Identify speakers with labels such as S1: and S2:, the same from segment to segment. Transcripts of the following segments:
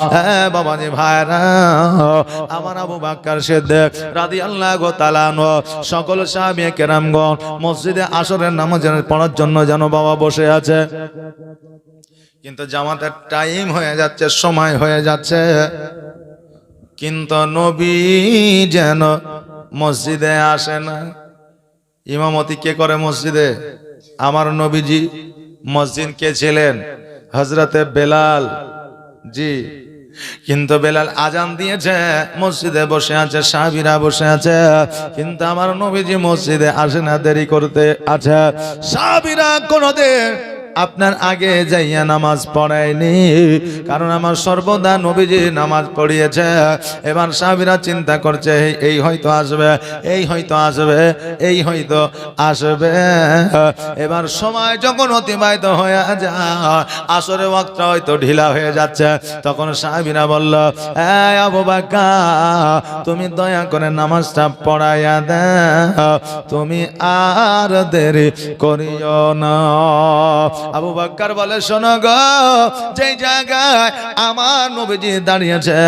S1: হ্যাঁ বাবাজি ভাইরা, আমার আবু বকর সিদ্দিক রাদিয়াল্লাহু তাআলা আনহু সকল সাহাবী কেরামগণ মসজিদে আসরের নামাজ পড়ার জন্য যেন বাবা বসে আছে, কিন্তু জামাতের টাইম হয়ে যাচ্ছে, সময় হয়ে যাচ্ছে, কিন্তু নবী যেন মসজিদে আসে না। ইমামতি কে করে মসজিদে? আমার নবীজি। মসজিদ কে ছিলেন? হযরতে বেলাল জি। কিন্তু বেলাল আজান দিয়েছে, মসজিদে বসে আছে, সাহাবীরা বসে আছে, কিন্তু আমার নবীজি মসজিদে আসে না, দেরি করতে আছে। সাহাবীরা কোনদিন আপনার আগে যাইয়া নামাজ পড়ায়নি, কারণ আমার সর্বদা নবীজি নামাজ পড়িয়েছে। এবার সাহাবীরা চিন্তা করছে এই হয়তো আসবে, এই হয়তো আসবে, এই হয়তো আসবে। এবার সময় যখন অতিবাহিত হয়ে যায়, আসরের ওয়াক্তটা হয়তো ঢিলা হয়ে যাচ্ছে, তখন সাহাবীরা বলল, এই আবু বকর তুমি দয়া করে নামাজটা পড়াইয়া দাও, তুমি আর দেরি করিও না। আবু বকর বলে, শোনো গো, যেই জায়গায় আমার নবীজি দাঁড়িয়েছে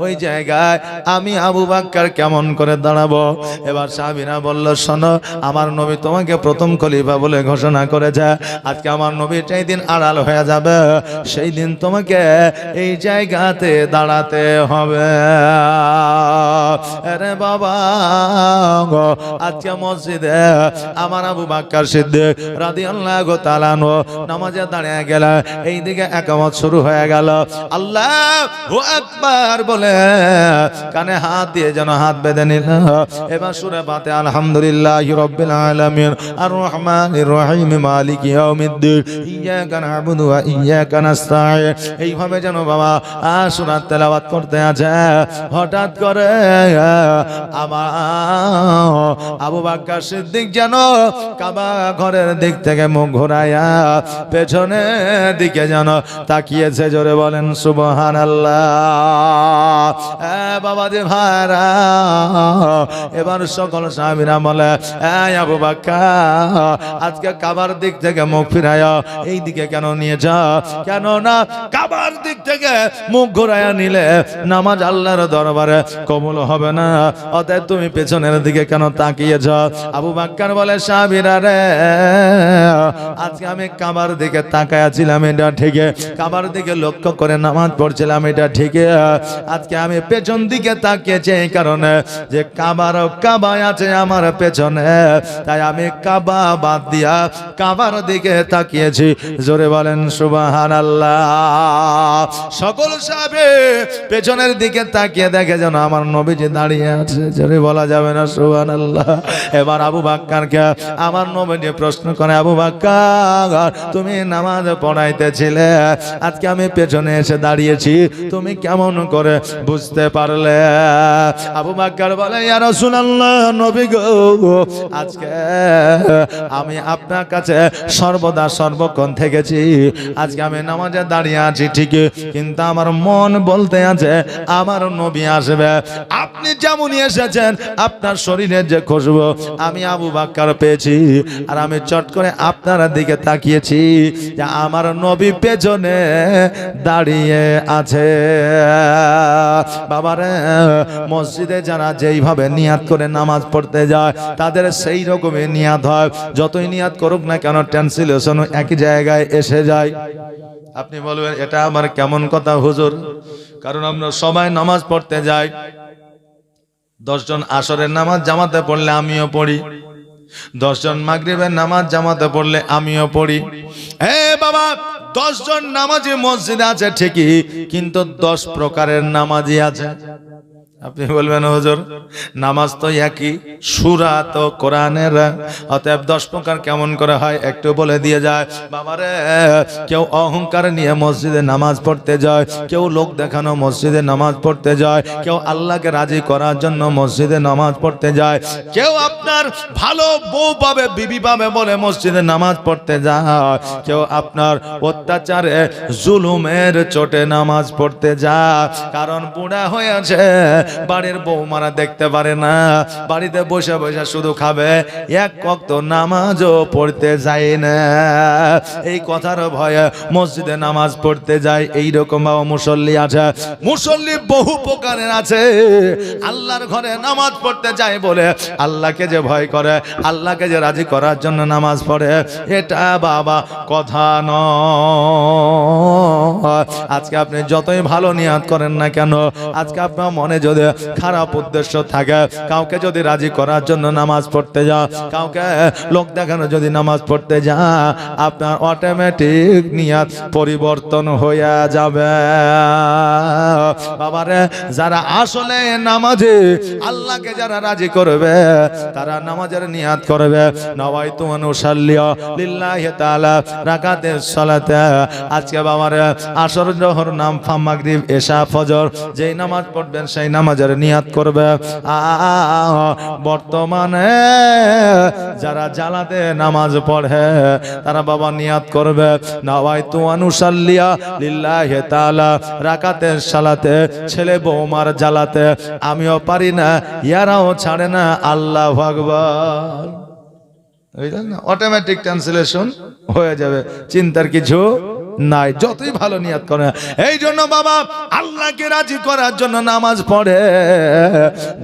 S1: ওই জায়গায় আমি আবু বকর কেমন করে দাঁড়াবো? এবার সাহাবীরা বলল, শোনো, আমার নবী তোমাকে প্রথম খলিফা বলে ঘোষণা করেছে, আজকে আমার নবী যেই দিন আড়াল হয়ে যাবে সেই দিন তোমাকে এই জায়গাতে দাঁড়াতে হবে। আরে বাবা গো, আজকে মসজিদে আমার আবু বকর সিদ্দিক রাদিয়াল্লাহু তাআলা আনহু নামাজে দাঁড়িয়ে গেল, এইদিকে একামত শুরু হয়ে গেল। আল্লাহু আকবার বলে কানে হাত দিয়ে যেন হাত বেঁধে নিল। এবার সূরা ফাতিহা আলহামদুলিল্লাহি রাব্বিল আলামিন আর রহমানির রহিম মালিকি ইয়াউমিদ্দিন ইয়্যাকা না'বুদু ওয়া ইয়্যাকা নাস্তাঈন, এইভাবে যেন বাবা সূরা তেলাওয়াত করতে আছে। হঠাৎ করে আমার আবু বকর সিদ্দিক যেন কাবা ঘরের দিক থেকে মুখ ঘোরায়া পেছনের দিকে যেন তাকিয়েছে। জোরে বলেন সুবহানাল্লাহ। বাবা যে ভাইরা, এবার সকল সাহাবীরা বলে, এই আবু বকর আজকে কাবার দিক থেকে মুখ ফিরায়া এই দিকে কেন নিয়ে যা? কেন না কাবার দিক থেকে মুখ ঘোরায়া নিলে নামাজ আল্লাহর দরবারে কবুল হবে না, অতএব তুমি পেছনের দিকে কেন তাকিয়েছ? আবু বকর বলে, সাহাবীরা রে, আজকে আমি কাবার দিকে তাকায়াছিলাম, এটা ঠিক, কাবার দিকে লক্ষ্য করে নামাজ পড়ছিলাম, এটা ঠিক, আজকে আমি পেছন দিকে তাকিয়েছি এই কারণে যে কাবায় আছে আমার পেছনে, তাই আমি কাবা বাদ দিয়া কাবার দিকে তাকিয়েছি। জোরে বলেন সুবহানাল্লাহ। সকল সাহাবী পেছনের দিকে তাকিয়ে দেখে যেন আমার নবীজি দাঁড়িয়ে আছে। জোরে বলা যাবে না সুবহানাল্লাহ। এবার আবু বকরকে আমার নবীজি প্রশ্ন করে, আবু বকর তুমি নামাজ পড়াইতেছিলে, আজকে আমি পেছনে এসে দাঁড়িয়েছি, তুমি কেমন করে বুঝতে পারলে? আবু বকর বলে, ইয়া রাসূলুল্লাহ, নবী গো, আজকে আমি আপনার কাছে সর্বদা সর্বক্ষণ থেকেছি, আজকে আমি নামাজে দাঁড়িয়ে আছি ঠিকই, কিন্তু আমার মন বলতে আছে আমার নবী আসবে। আপনি যেমনই এসেছেন, আপনার শরীরের যে খুশবু আমি আবু বকর পেয়েছি, আর আমি চট করে আপনার দিকে তাকিয়েছি যে আমার নবী পেছনে দাঁড়িয়ে আছে। বাবারে, মসজিদে যারা যেইভাবে নিয়াত করে নামাজ পড়তে যায় তাদের সেই রকমই নিয়াত হয়, যতই নিয়াত করুক না কেন ট্রান্সলেশন একই জায়গায় এসে যায়। আপনি বলবেন এটা আমার কেমন কথা হুজুর? কারণ আমরা সবাই নামাজ পড়তে যাই, 10 জন আসরের নামাজ জামাতে পড়লে আমিও পড়ি, 10 জন মাগরিবের নামাজ জামাতে পড়লে আমিও পড়ি। হে বাবা, 10 জন নামাজি মসজিদে আছে ঠিকই, কিন্তু 10 প্রকারের নামাজি আছে। আপনি বলবেন হুজুর নামাজ তো একই, সূরা তো কোরআনের, অতএব 10 প্রকার কেমন করে হয় একটু বলে দিয়ে যায়। বাবারে, কেউ অহংকার নিয়ে মসজিদে নামাজ পড়তে যায়, কেউ লোক দেখানো মসজিদে নামাজ পড়তে যায়, কেউ আল্লাহকে রাজি করার জন্য মসজিদে নামাজ পড়তে যায়, কেউ আপনার ভালো বউ পাবে, বিবি পাবে বলে মসজিদে নামাজ পড়তে যায়, কেউ আপনার অত্যাচারে জুলুমের চোটে নামাজ পড়তে যায়, কারণ বুড়া হয়েছে বাড়ির বৌমারা দেখতে পারে না, বাড়িতে বসে বসে শুধু খাবে, এক ওয়াক্ত নামাজও পড়তে যায় না। এই কথার ভয়ে মসজিদে নামাজ পড়তে যায়। এইরকম মুসল্লি আছে, মুসল্লি বহু প্রকারের আছে। আল্লাহর ঘরে নামাজ পড়তে যায় বলে আল্লাহকে যে ভয় করে, আল্লাহকে যে রাজি করার জন্য নামাজ পড়ে, এটা বাবা কথা নয়। আজকে আপনি যতই ভালো নিয়াত করেন না কেন, আজকে আপনার মনে যদি খারাপ উদ্দেশ্য থাকে, কাউকে যদি রাজি করার জন্য নামাজ পড়তে যা, কাউকে লোক দেখানো যদি নামাজ পড়তে যা, আপনার অটোমেটিক নিয়াত পরিবর্তন হয়ে যাবে। বাবারে, যারা আসলে নামাজে আল্লাহকে যারা রাজি করবে, তারা নামাজের নিয়াত করবে, নাওয়াইতু আন উসাল্লিয়া লিল্লাহি তাআলা রাকাতাস সালাতে। আজকে বাবারে আসর, জোহর, নাম, মাগরিব, এশা, ফজর যেই নামাজ পড়বেন সেই নামাজের নিয়াত করবে। বর্তমানে যারা জালাতে নামাজ পড়ে, তারা বাবা নিয়াত করবে, নাওয়াইতু আন উসাল্লিয়া লিল্লাহি তাআলা রাকাতাস সালাতে। ছেলে বৌমার জ্বালাতে আমিও পারি না, ইয়ারাও ছাড়ে না। আল্লাহু আকবার। অটোমেটিক ট্রান্সলেশন হয়ে যাবে, চিন্তার কিছু নাই, যতই ভালো নিয়াত করে। এই জন্য বাবা আল্লাহকে রাজি করার জন্য নামাজ পড়ে,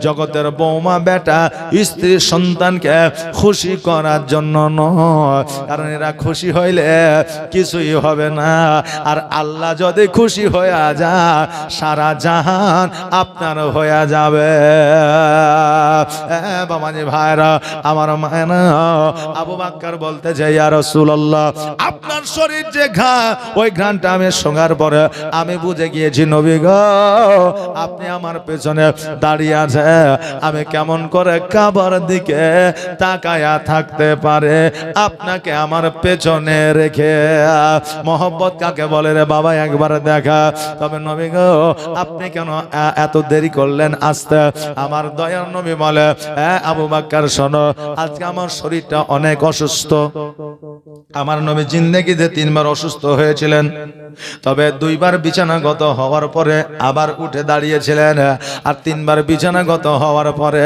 S1: জগতের বৌমা বেটা স্ত্রী সন্তানকে খুশি করার জন্য নয়। কারণ এরা খুশি হইলে কিছুই হবে না, আর আল্লাহ যদি খুশি হয়ে যায়, সারা জাহান আপনার হয়ে যাবে। বাবাজি ভাইরা, আমার মায়না আবু বকর বলতে যাই, ইয়া রাসূলুল্লাহ, আপনার শরীর যে ঘা, ওই ঘ্রাণটা আমি শোনার পরে আমি বুঝে গিয়েছি নবী গো, আপনি আমার পেছনে দাঁড়িয়ে আছে, আমি কেমন করে কাবার দিকে তাকায়া থাকতে পারে আপনাকে আমার পেছনে রেখে। মহব্বত কাকে বলে রে বাবা, একবার দেখা। তবে নবী গো, আপনি কেন এত দেরি করলেন আসতে? আমার দয়ার নবী বলে, আবু বকর শোনো, আজকে আমার শরীরটা অনেক অসুস্থ। আমার নবী জিন্দেগিতে 3 বার অসুস্থ হয়েছিলেন, তবে 2 বার বিছানাগত হওয়ার পরে আবার উঠে দাঁড়িয়েছিলেন, আর 3 বার বিছানাগত হওয়ার পরে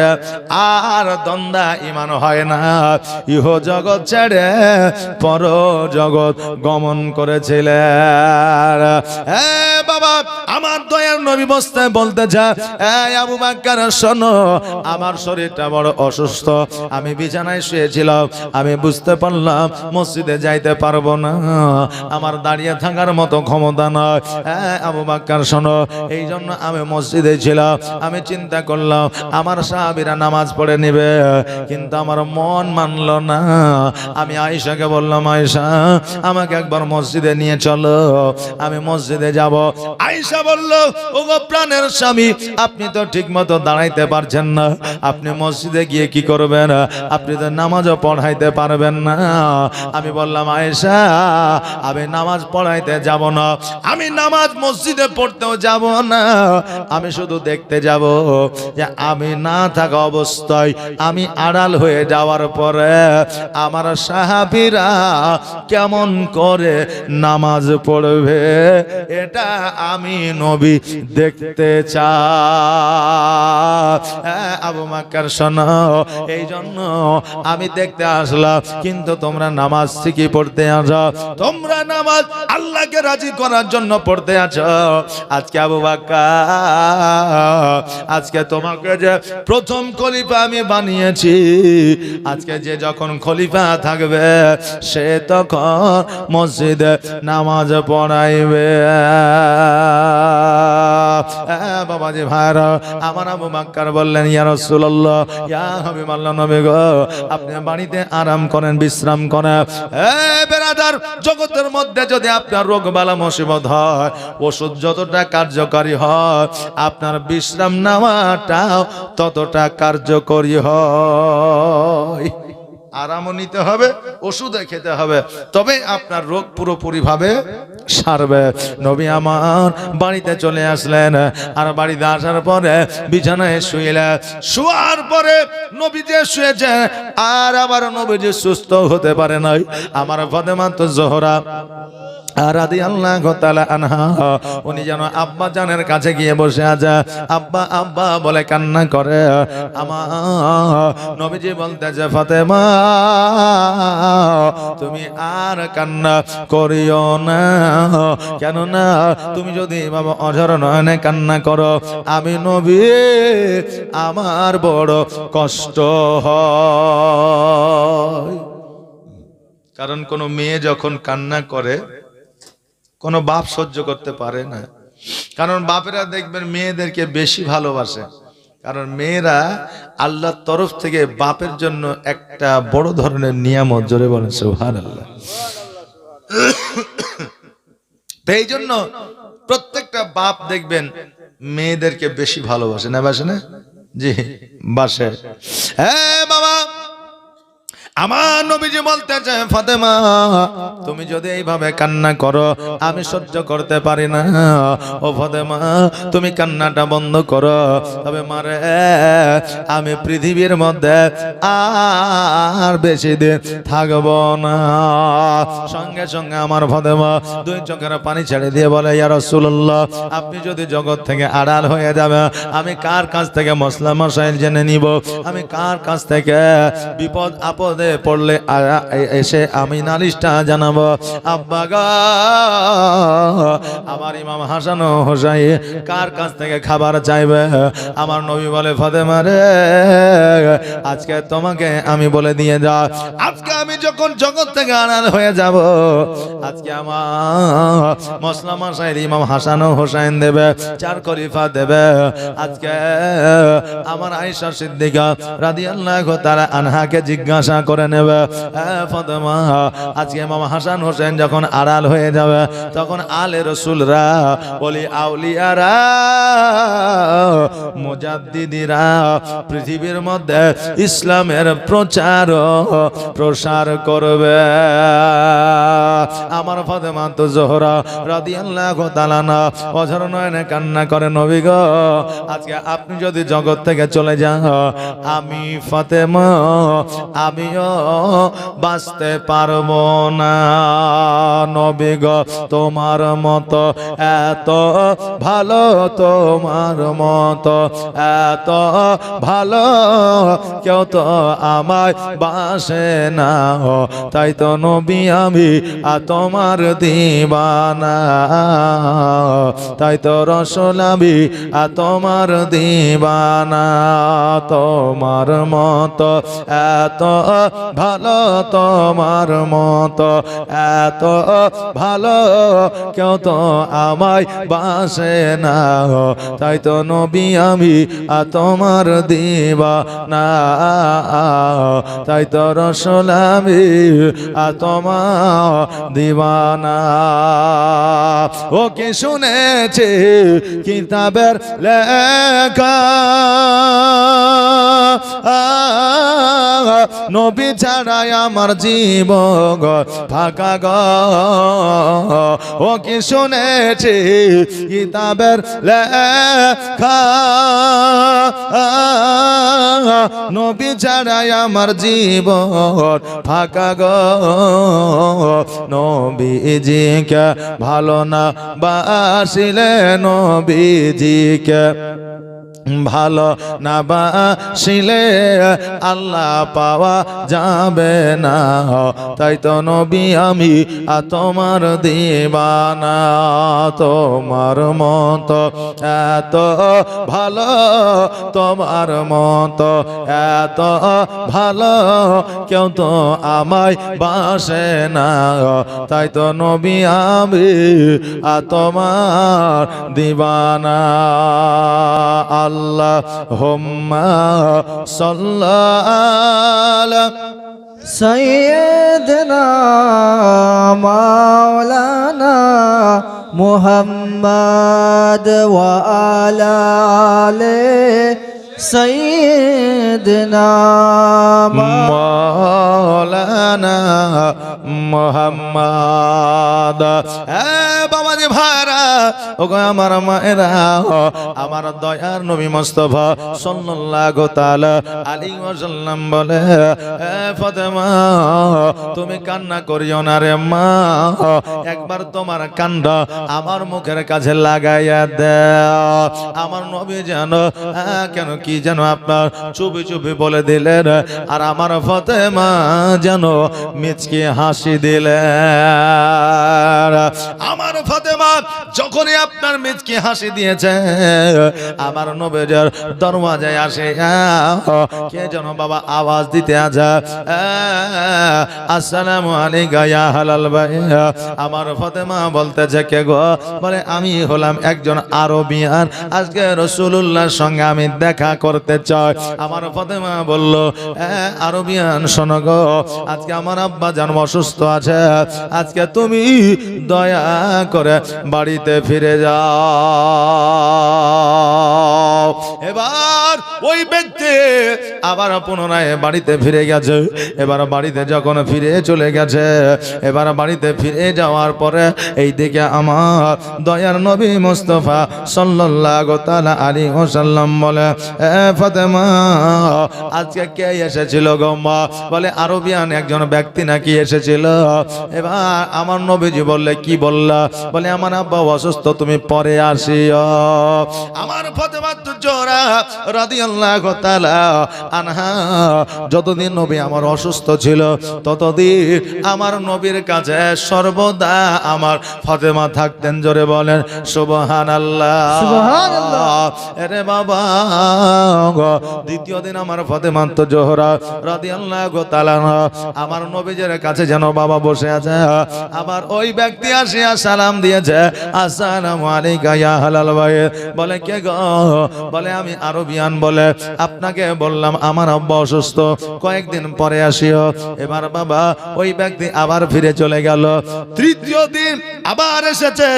S1: আর দ্বন্দ্ব ঈমান হয় না। ইহ জগৎ ছেড়ে পর জগৎ গমন করেছিলেন। বাবা, আমার দয়ার নবী বসতে বলতে যা, আবু বকর শোনো, আমার শরীরটা বড় অসুস্থ, আমি বিছানায় শুয়েছিলাম, আমি বুঝতে পারলাম মসজিদে যাইতে পারবো না, আমার দাঁড়িয়ে থাকার মতো ক্ষমতা নয়। আবু বকর শোনো, এই জন্য আমি মসজিদে ছিলাম। আমি চিন্তা করলাম আমার সাহাবীরা নামাজ পড়ে নিবে, কিন্তু আমার মন মানলো না। আমি আয়েশাকে বললাম, আয়েশা, আমাকে একবার মসজিদে নিয়ে চলো, আমি মসজিদে যাব। আয়েশা বলল, ওগো প্রাণের স্বামী, আপনি তো ঠিক মতো দাঁড়াইতে পারছেন না, আপনি মসজিদে গিয়ে কি করবেন? আপনি তো নামাজও পড়াইতে পারবেন না। আমি বললাম, আয়েশা, আমি নামাজ পড়াইতে যাব না, আমি নামাজ মসজিদে পড়তেও যাব না, আমি শুধু দেখতে যাব যে আমি না থাকা অবস্থায়, আমি আড়াল হয়ে যাওয়ার পরে আমার সাহাবীরা কেমন করে নামাজ পড়বে, এটা আমি নবী দেখতে চাই। আবু বকর শোনো, এই জন্য আমি দেখতে আসলাম, কিন্তু তোমরা নামাজ শিখি পড়তে আসো, তোমরা নামাজ আল্লাহকে রাজি করার জন্য পড়তে আছো। আজকে আবু বকর, আজকে তোমাকে যে প্রথম খলিফা আমি বানিয়েছি, আজকে যে যখন খলিফা থাকবে, সে তখন মসজিদে নামাজ পড়াইবে। বাবাজি ভাইরা, আমার আবু বকর বললেন, ইয়া রাসূলুল্লাহ, ইয়া হাবিবাল্লাহ, নবী গো, আপনি বাড়িতে আরাম করেন, বিশ্রাম করেন। বেরাদার, জগতের মধ্যে যদি আপনার রোগ বালা মুসিবত হয়, ওষুধ যতটা কার্যকারী হয়, আপনার বিশ্রাম নেওয়াটাও ততটা কার্যকরী হয়। আরামও নিতে হবে, ওষুধে খেতে হবে, তবে আপনার রোগ পুরোপুরি ভাবে সারবে। নবী আমার বাড়িতে চলে আসলেন, আর বাড়িতে আসার পরে বিছানায় শুইলেন। শোয়ার পরে নবী যে শুয়েছে, আর আবার নবী যে সুস্থ হতে পারে নাই। আমার ফাতেমা তো জোহরা রাদিয়াল্লাহু তাআলা আনহা উনি যেন আব্বা জানের কাছে গিয়ে বসে আছে, আব্বা আব্বা বলে কান্না করে। আমার নবীজি বলতেছে, ফাতেমা তুমি আর কান্না করিও না, কেননা তুমি যদি এভাবে অঝর নয়নে কান্না করো, আমি নবী আমার বড় কষ্ট হয়। কারণ কোন মেয়ে যখন কান্না করে কোনো বাপ সহ্য করতে পারে না। কারণ বাপেরা দেখবেন মেয়েদেরকে বেশি ভালোবাসে, কারণ মেয়েরা আল্লাহর তরফ থেকে বাপের জন্য একটা বড় ধরনের নিয়ামত, জোরে বলেন সুবহানাল্লাহ। এই জন্য প্রত্যেকটা বাপ দেখবেন মেয়েদেরকে বেশি ভালোবাসে, না বাসে না? জি বাসে। হ্যাঁ বাবা, আমার নবীজি বলতেছে, ফাতেমা তুমি যদি এইভাবে কান্না করো আমি সহ্য করতে পারি না। ও ফাতেমা তুমি কান্নাটা বন্ধ করো, তবে মারে আমি পৃথিবীর মধ্যে আর বেশি দিন থাকবো না। সঙ্গে সঙ্গে আমার ফাতেমা দুই চোখের পানি ছেড়ে দিয়ে বলে, ইয়া রাসূলুল্লাহ আপনি যদি জগৎ থেকে আড়াল হয়ে যাবে, আমি কার কাছ থেকে মসলা মাসাইল জেনে নিব, আমি কার কাছ থেকে বিপদ আপদে পড়লে এসে আমি নালিশটা জানাবো। আব্বা গো, আমার ইমাম হাসান ও হোসাইন কার কাছ থেকে খাবার চাইবে? আমার নবী বলে, ফাতেমা রে আজকে তোমাকে আমি বলে দিয়ে যা, আজকে আমি যখন জগৎ থেকে আড়াল হয়ে যাব, আজকে আমার মসলা মাসাইল ইমাম হাসান ও হোসাইন দেবে, চার খলিফা দেবে। আজকে আমার আয়েশা সিদ্দিকা রাদিয়াল্লাহু তাআলা আনহাকে জিজ্ঞাসা করে নেবে, ফাতেমা আজকে ইমাম হাসান হোসেন যখন আড়াল হয়ে যাবে, তখন আলে রাসূলরা, ওলি আউলিয়ারা, মুজাদ্দিদিরা পৃথিবীর মধ্যে ইসলামের প্রচার প্রসার করবে। আমার ফাতেমা তো জোহরা রাদিয়াল্লাহু তাআলা না অঝর নয়নে কান্না করে, নবী গো আজকে আপনি যদি জগৎ থেকে চলে যান, আমি ফাতেমা আমিও বাঁচতে পারবো না। নবী গো তোমার মতো এত ভালো, তোমার মতো এত ভালো কেউ তো আমায় বাসে না, তাই তো নবী আমি তোমার দিবানা, তাই তো রাসূল আমি তোমার দিবানা। তোমার মতো এত ভালো, তোমার মতো এত ভালো কেউ তো আমায় বাসে না, তাই তো নবী আমি তোমার দিবানা, তাই তো রাসূল আমি তোমার দিবানা। ও কি শুনেছে কিতাবের লেখা, নবী ছাড়াই আমার জীবন ফাঁকা গো। ও কি শুনেছি কিতাবের লেখা, নবী ছাড়াই আমার জীবন ফাঁকা গো। নবীজিকে ভালো না বাসিলে, নবীজিকে ভালো না বাসিলে আল্লাহ পাওয়া যাবে না, তাই তো নবী আমি তোমার দিবানা। তোমার মতো এত ভালো, তোমার মতো এত ভালো কেউ তো আমায় বাসে না, তাই তো নবী আমি তোমার দিবানা। আল্লাহুম্মা সাল্লি
S2: সাইয়্যিদিনা মাওলানা মুহাম্মদ ওয়া আলা আলিহি سيدنا
S1: মাওলানা মুহাম্মদ। বাবাজি ভাইরা, ওগো আমার মায়েরা, আমার দয়ার নবী মুস্তাফা সাল্লাল্লাহু তাআলা আলাইহি ওয়াসাল্লাম বলে, ফাতেমা তুমি কান্না করিও না রে মা, একবার তোমার কান্না আমার মুখের কাছে লাগাইয়া দাও। আমার নবী জানো কেন কি যেন আপনার চুপি চুপি বলে দিলেন, আর আমার ফাতেমা জানো মিচকি হাসি দিলেন। আমার ফাতেমা যখনই আপনার মিচকি হাসি দিয়েছে, আমার নবীর দরওয়াজায় আসে কে যেন বাবা আওয়াজ দিতে আছে, আসসালামু আলাইকা ইয়া হালাল ভাই। আমার ফাতেমা বলতেছে কে গো? বলে আমি হলাম একজন আরবিয়ান, আজকে রাসূলুল্লাহর সঙ্গে আমি দেখা করতে চাই। আমার ফাতেমা বলল, আরবিয়ান শোনো গো, আজকে আমার আব্বা জান অসুস্থ আছে, আজকে তুমি দয়া করে বাড়িতে ফিরে যাও। এবার ওই ব্যক্তি আবার পুনরায় বাড়িতে ফিরে গেছে। এবার বাড়িতে যখন ফিরে চলে গেছে, এবার বাড়িতে ফিরে যাওয়ার পরে এই দিকে আমার দয়ার নবী মুস্তাফা সাল্লাল্লাহু তাআলা আলাইহি ওয়াসাল্লাম বলে, ফাতেমা আজকে কে এসেছিল গো মা? বলে আরবিয়ান একজন ব্যক্তি নাকি এসেছিল। এবার আমার নবীজি বললে কি বললা? বলে আমার আব্বা অসুস্থ, তুমি পরে আসিও। আমার ফাতেমা জোহরা রাদিয়াল্লাহু তাআলা আনহা যতদিন নবী আমার অসুস্থ ছিল, ততদিন আমার নবীর কাছে সর্বদা আমার ফাতেমা থাকতেন। জোরে বলেন সুবহানাল্লাহ,
S2: সুবহানাল্লাহ।
S1: আরে বাবা, দ্বিতীয় দিন আমার ফাতেমা জোহরা রাদিয়াল্লাহু তাআলা আমার নবীর কাছে যেন বাবা বসে আছে। আবার ওই ব্যক্তি আসিয়া সালাম দিয়েছে, আসসালামু আলাইকা ইয়া হালাল ভাই। বলে কে গো? বলে আমি আরবিয়ান। বলে আপনাকে বললাম আমার আব্বা অসুস্থ, কয়েকদিন পরে আসিও। এবার বাবা ওই ব্যক্তি আবার ফিরে চলে গেল। তৃতীয় দিন আবার এসেছে,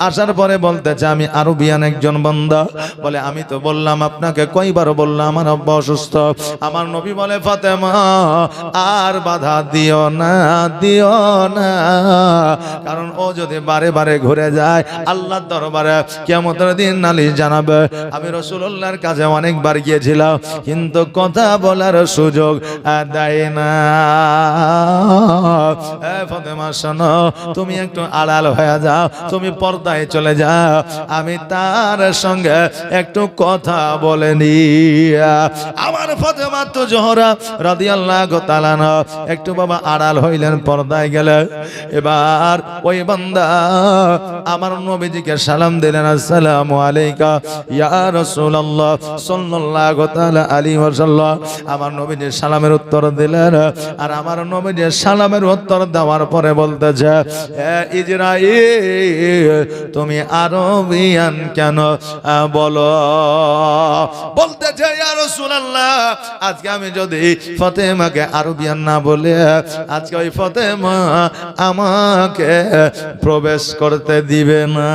S1: আসার পরে বলতেছে আমি আরবিয়ান একজন বান্দা। বলে আমি তো বললাম আপনাকে, কয়বার বললাম আমার আব্বা অসুস্থ। আমার নবী বলে ফাতেমা আর বাধা দিও না, দিও না, কারণ ও যদি বারে বারে ঘুরে যায় আল্লাহর দরবারে কিয়ামতের দিন নালিশ জানাবে। আমি রাসূলুল্লাহর কাছে অনেকবার গিয়েছিলাম, কিন্তু কথা বলার সুযোগ দেয় না। ফাতেমা শোনো, তুমি একটু আড়াল হয়ে যাও, তুমি পর্দায় চলে যাও, আমি তার সঙ্গে একটু কথা বলে নি। আমার ফাতেমা তো জোহরা রাদিয়াল্লাহু তাআলা একটু বাবা আড়াল হইলেন, পর্দায় গেলেন। এবার ওই বান্দা আমার নবীজিকে সালাম দিলেন, আসসালামু আলাইকা ইয়া রাসূলুল্লাহ সাল্লাল্লাহু তাআলা আলাইহি ওয়াসাল্লাম। আমার নবীজি সালামের উত্তর দিলেন, আর আমার নবীজি সালামের উত্তর দেওয়ার পরে বলতেছে, ইজরাইল তুমি আরবিয়ান কেন বলো? বলতেছে ইয়া রাসূলুল্লাহ, আজকে আমি যদি ফাতেমাকে আরবিয়ান না বলে, আজকে ওই ফাতেমা আমাকে প্রবেশ করতে দিবে না।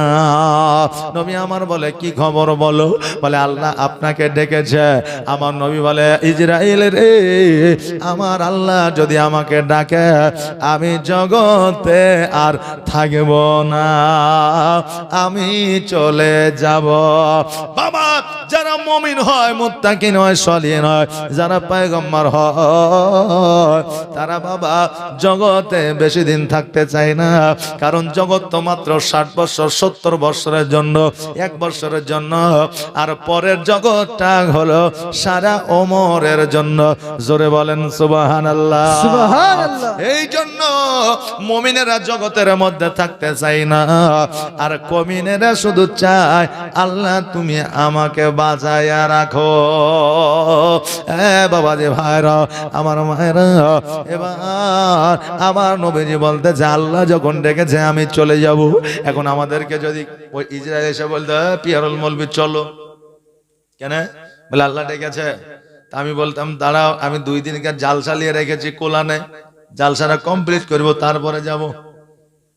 S1: নবী আমার বলে কি খবর বলো? বলে আল্লাহ আপনাকে ডেকেছে। আমার নবী বলে ইজরাইল রে, আমার আল্লাহ যদি আমাকে ডাকে আমি জগতে আর থাকব না, আমি চলে যাব। বাবা যারা মুমিন হয়, মুত্তাকিন হয়, সলিহিন হয়, যারা পয়গম্বর হয়, তারা বাবা জগতে বেশি দিন থাকতে চায় না। কারণ জগৎ তো মাত্র 60 বছর 70 বছরের জন্য, 1 বছরের জন্য, আর পরের জগৎটা হলো সারা ওমরের জন্য। জোরে বলেন সুবহানাল্লাহ,
S2: সুবহানাল্লাহ।
S1: এই জন্য মুমিনেরা জগতের মধ্যে থাকতে চায় না, আর কমিনেরা শুধু চায় আল্লাহ তুমি আমাকে বাঁচাইয়া রাখো। বাবা যে ভাইরা, আমার মায়েরা, এবার আমার নবীজি বলতেছে আল্লাহ যখন ডেকেছে আমি চলে যাব। এখন আমাদেরকে যদি ওই ইসরায়েল এসে বলতে পিয়ারুল মৌলবী চলো, কেন? বলে আল্লাহ ডেকেছে। তা আমি বলতাম দাঁড়াও, আমি 2 দিন জাল চালিয়ে রেখেছি কোলানে, জালসাটা কমপ্লিট করব তারপরে যাব।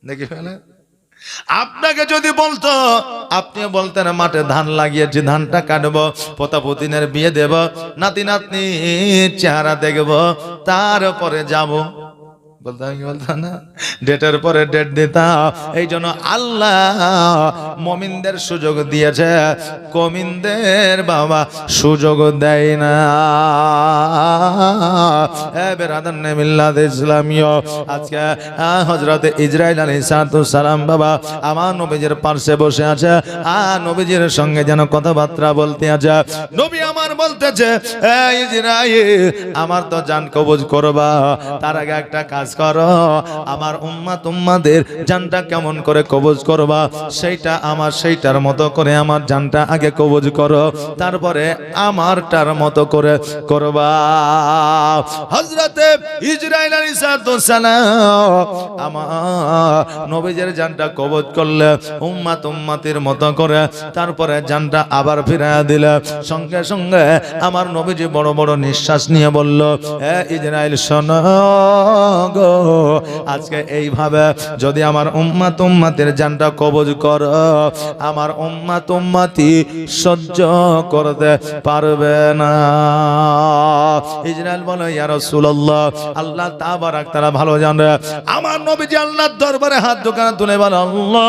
S1: দেখি ফেলে আপনাকে যদি বলতো, আপনি বলতেন মাঠে ধান লাগিয়েছি, ধানটা কাটবো, পোতাপুতিনের বিয়ে দেব, নাতি নাতনি চেহারা দেখব, তারপরে যাব, বলতাম কি বলতাম না? ডেটের পরে ডেট দিতাম। এই জন্য আল্লাহ মমিনদের সুযোগ দিয়েছে, কমিনদের বাবা সুযোগ দেয় না। বেরাদান মিল্লাত ইসলামীয়, আজকে হযরত ইসরাইল আলাইহিস সালাম বাবা আমার নবীজির পাশে বসে আছে, আর নবীজির সঙ্গে যেন কথাবার্তা বলতে আছে। নবী আমার বলতেছে, ইসরাইল আমার তো জান কবজ করবা, তার আগে একটা কাজ করো, আমার উম্মাদের জানটা কেমন করে কবজ করবা সেইটা আমার সেইটার মতো করে আমার জানটা আগে কবজ করো, তারপরে আমারটার মতো করে করবা। হযরতে ইসরাইল আলাইহিস সালাম আমার নবীজির জানটা কবজ করলে উম্মাতির মতো করে, তারপরে জানটা আবার ফিরাইয়া দিলে, সঙ্গে সঙ্গে আমার নবীজি বড় বড় নিঃশ্বাস নিয়ে বলল, ইসরাইল শোনো গো, আজকে এইভাবে যদি আমার উম্মাতের জানটা কবজ করো, আমার উম্মাতি সহ্য করতে পারবে না। ইসরাইল বলে, ইয়া রাসূলুল্লাহ, আল্লাহ তাবারাক তাআলা ভালো জানে। আমার নবীজি আল্লাহর দরবারে হাত দোকানে তুলে বলে, আল্লাহ,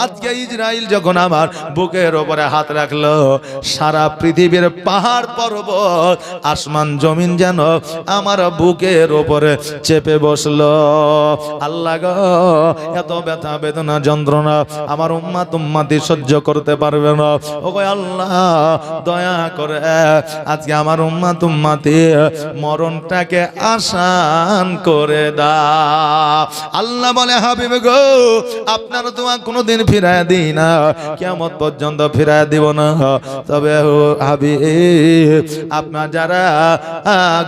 S1: আজকে ইসরাইল যখন আমার বুকের উপরে হাত রাখলো, সারা পৃথিবীর পাহাড় পর্বত আসমান জমিন যেন আমার বুকের উপরে চেপে বসলো। আল্লাহ গো, এত ব্যথা বেদনা যন্ত্রণা আমার উম্মাতি সহ্য করতে পারবে না। ও গো আল্লাহ, দয়া করে আজকে আমার উম্মাতি মরণটাকে আসান করে দাও। আল্লাহ বলে, হাবিব গো, আপনার দোয়া কোনোদিন ফিরায় দিই না, কিয়ামত পর্যন্ত ফিরায় দিব না। তবে হাবিব, আপনার যারা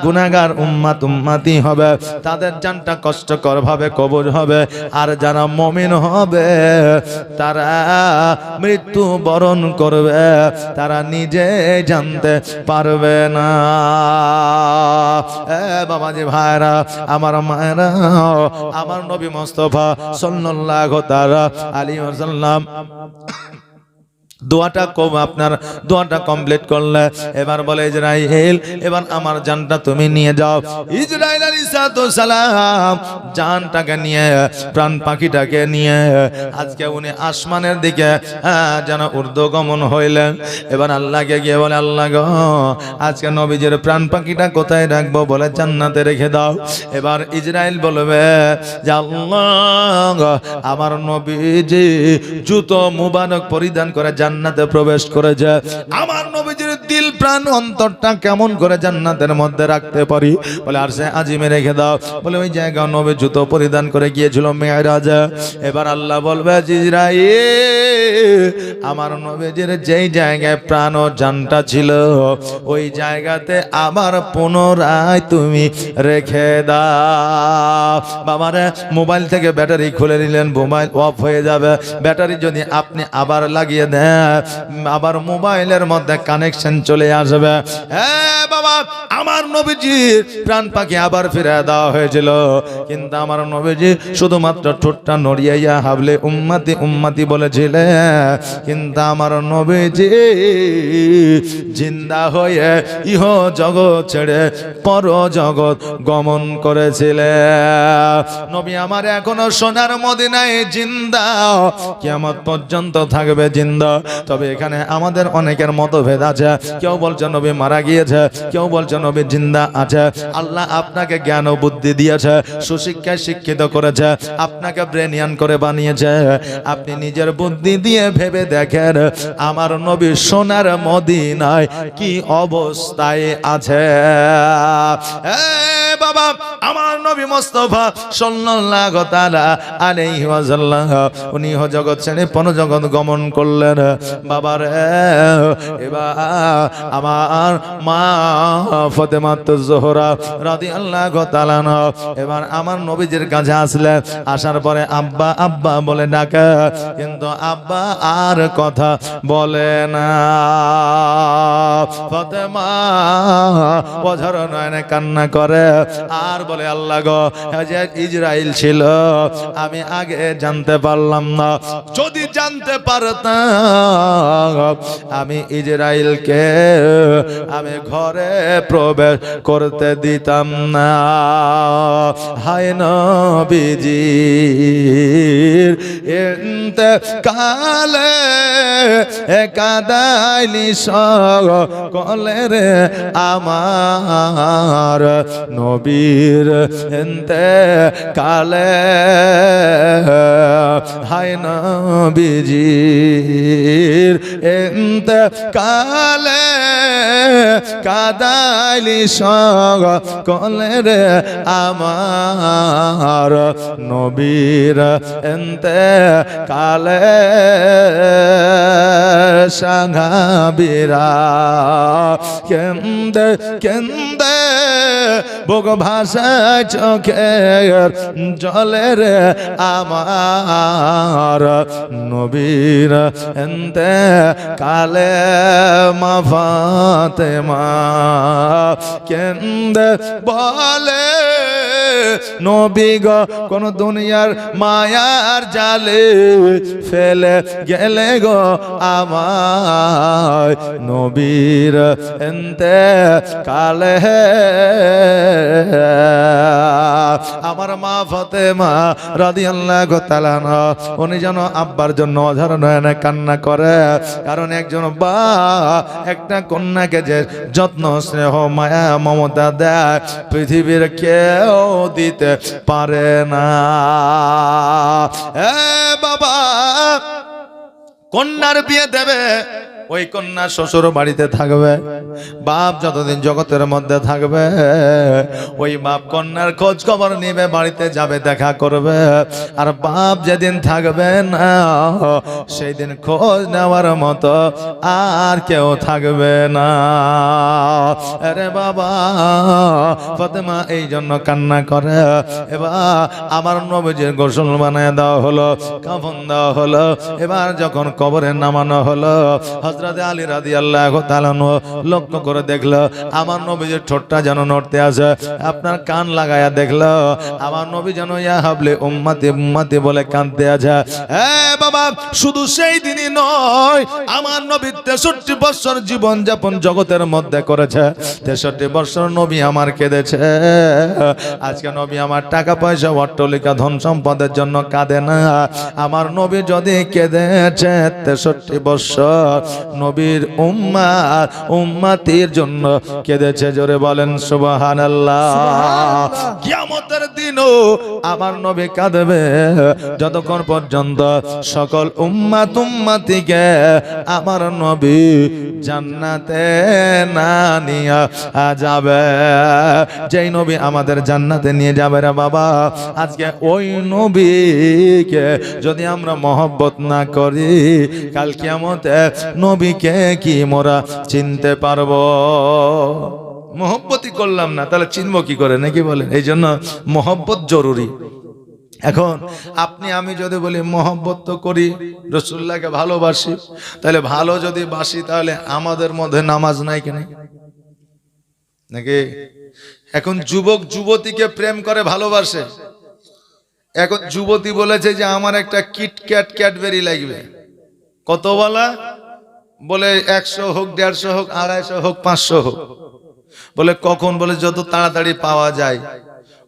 S1: গুনাহগার উম্মাতি হবে তাদের জানটা কষ্টকর ভাবে কবজ হবে, আর যারা মুমিন হবে তারা মৃত্যু বরণ করবে, তারা নিজে জানতে পারবে না। বাবাজি ভাইরা, আমার মায়েরা, আমার নবী মুস্তাফা সাল্লাল্লাহু তাআলা আলাইহি ওয়াসাল্লাম দোয়াটা আপনার দোয়াটা কমপ্লিট করলে এবার বলে, ইসরাইল এবার আমার জানটা তুমি নিয়ে যাও। ইসরাইল আলাইহিস সালাম জানটাকে নিয়ে, প্রাণ পাখিটাকে নিয়ে আজকে উনি আসমানের দিকে যেন ঊর্ধ্বগমন হইলেন। এবার আল্লাহকে গিয়ে বলে, আল্লাহ গো, আজকে নবীজির প্রাণ পাখিটা কোথায় রাখবো? বলে, জান্নাতে রেখে দাও। এবার ইসরাইল বলবে যে, আল্লাহ, আমার নবীজি জুতো মুবারক পরিধান করে জান্নাতে প্রবেশ করেছে, আমার নবীজির দিল প্রাণ অন্তরটা কেমন করে জান্নাতের মধ্যে রাখতে পারি? বলে, আরশে আজিমে রেখে দাও। বলে, ওই জায়গা নবী জুতো পরিধান করে গিয়েছিল মেরাজে। এবার আল্লাহ বলবে, ইসরাইল, আমার নবীজির যেই জায়গায় প্রাণ ও জানটা ছিল ওই জায়গাতে আবার পুনরায় তুমি রেখে দাও। বাবারে, মোবাইল থেকে ব্যাটারি খুলে নিলেন, মোবাইল অফ হয়ে যাবে। ব্যাটারি যদি আপনি আবার লাগিয়ে দেন, আবার মোবাইলের মধ্যে কানেকশন চলে আসবে। হ্যাঁ বাবা, আমার নবীজির প্রাণ পাখি আবার ফিরে দেওয়া হয়েছিল, কিন্তু আমার নবীজি শুধুমাত্র ঠোঁটটা নড়িয়াইয়া হাবলে উম্মাতি বলেছিলেন, কিন্তু আমার নবীজি জিন্দা হয়ে ইহ জগৎ ছেড়ে পর জগৎ গমন করেছিলেন। নবী আমার এখনো সোনার মদিনায় জিন্দা, কিয়ামত পর্যন্ত থাকবে জিন্দা। তবে এখানে আমাদের অনেকের মতভেদ আছে। কেউ বলছে নবী মারা গিয়েছে, কেউ বলছে নবী জিন্দা আছে। আল্লাহ আপনাকে জ্ঞান ও বুদ্ধি দিয়েছে, সুশিক্ষায় শিক্ষিত করেছে, আপনাকে ব্রেনিয়ান করে বানিয়েছে। আপনি নিজের বুদ্ধি দিয়ে ভেবে দেখেন আমার নবী সোনার মদিনায় কি অবস্থায় আছে। বাবা, আমার নবী মুস্তাফা সাল্লাল্লাহু তাআলা আলাইহি ওয়াসাল্লাম উনি জগৎ ছেড়ে পরজগৎ গমন করলেন। বাবার এবার আমার মা ফাতেমাতুজ জোহরা রাদিয়াল্লাহু তাআলা এবার আমার নবীজির কাছে আসলেন। আসার পরে আব্বা আব্বা বলে ডাকে, কিন্তু আব্বা আর কথা বলে না। ফাতেমা অঝর নয়নে কান্না করে, আর বলে আল্লাহ গো যে ইসরাইল ছিল আমি আগে জানতে পারলাম না, যদি জানতে পারতাম আমি ইসরাইলকে আমি ঘরে প্রবেশ করতে দিতাম না। হায় নবীজির ইন্তেকালে কাদাইলি সকলে রে আমার নবীর ইন্তেকালে। হায় নবীজির ইন্তেকালে কাদাইলি সকলে রে আমার নবীর ইন্তেকালে। সাহাবীরা কেন্দে কেন্দে বুক ভাসায় চোখের জলের আমার নবীর ইন্তেকালে। মা ফাতেমা কেন্দে বলে নবী গো কোন দুনিয়ার মায়ার জালে ফেলে গেলে গো আমার নবীর ইন্তেকালে। আমার মা ফাতেমা রাদিয়াল্লাহু তাআলা আনহা উনি যেন আব্বার জন্য অঝর নয়নে কান্না করে, কারণ একজন বা একটা কন্যাকে যে যত্ন স্নেহ মায়া মমতা দেয় পৃথিবীর কেউ দিতে পারে না। এ বাবা কন্যার বিয়ে দেবে, ওই কন্যা শ্বশুর বাড়িতে থাকবে, বাপ যতদিন জগতের মধ্যে থাকবে ওই বাপ কন্যার খোঁজ খবর নিবে, বাড়িতে যাবে দেখা করবে। আর বাপ যেদিন থাকবে না সেই দিন খোঁজ নেওয়ার মতো আর কেউ থাকবে না। আরে বাবা ফাতেমা এই জন্য কান্না করে। এবার আমার নবীজির গোসল বানায় দেওয়া হলো, কাফন দেওয়া হলো। এবার যখন কবরে নামানো হলো হযরত আলী রাদিয়াল্লাহু তাআলা লক্ষ্য করে দেখলো আমার নবীজির ঠোঁটটা যেন নড়তে আছে। আপনার কান লাগায়া দেখলো আমার নবী যেন ইয়া হাবলে উম্মতি উম্মতি বলে কাঁদতে আছে। হ্যাঁ বাবা শুধু সেই দিনই নয়, আমার নবী 63 বছর জীবন যাপন জগতের মধ্যে করেছে। 63 বছর নবী আমার কেঁদেছে। আজকে নবী আমার টাকা পয়সা অট্টালিকা ধন সম্পদের জন্য কাঁদে না। আমার নবী যদি কেঁদেছে 63 বছর নবীর উম্মতির জন্য কেঁদেছে। জোরে বলেন সুবহানাল্লাহ। কিয়ামতের দিনও আমার নবী কাঁদবে যতক্ষণ পর্যন্ত সকল উম্মতিকে আমার নবী জান্নাতে না নিয়ে যাবে। যেই নবী আমাদের জান্নাতে নিয়ে যাবে রে বাবা, আজকে ওই নবীকে যদি আমরা মহব্বত না করি কাল কিয়ামতে নবীকে কি মোরা চিনতে পারবো? মহব্বতই করলাম না তাহলে চিনবো কি করে, নাকি বলেন? এই জন্য মহব্বত জরুরি। এখন আপনি আমি যদি বলি মহব্বত তো করি, রাসূলুল্লাহকে ভালোবাসি, তাহলে ভালো যদি বাসি তাহলে আমাদের মধ্যে নামাজ নাই কেন, নাকি? এখন যুবক যুবতীকে প্রেম করে ভালোবাসে। এখন যুবতী বলেছে যে আমার একটা কিটক্যাট ক্যাডবেরি লাগবে। কত বলা? বলে 100 হোক, 150 হোক, 250 হোক, 500 হোক। বলে কখন? বলে যত তাড়াতাড়ি পাওয়া যায়।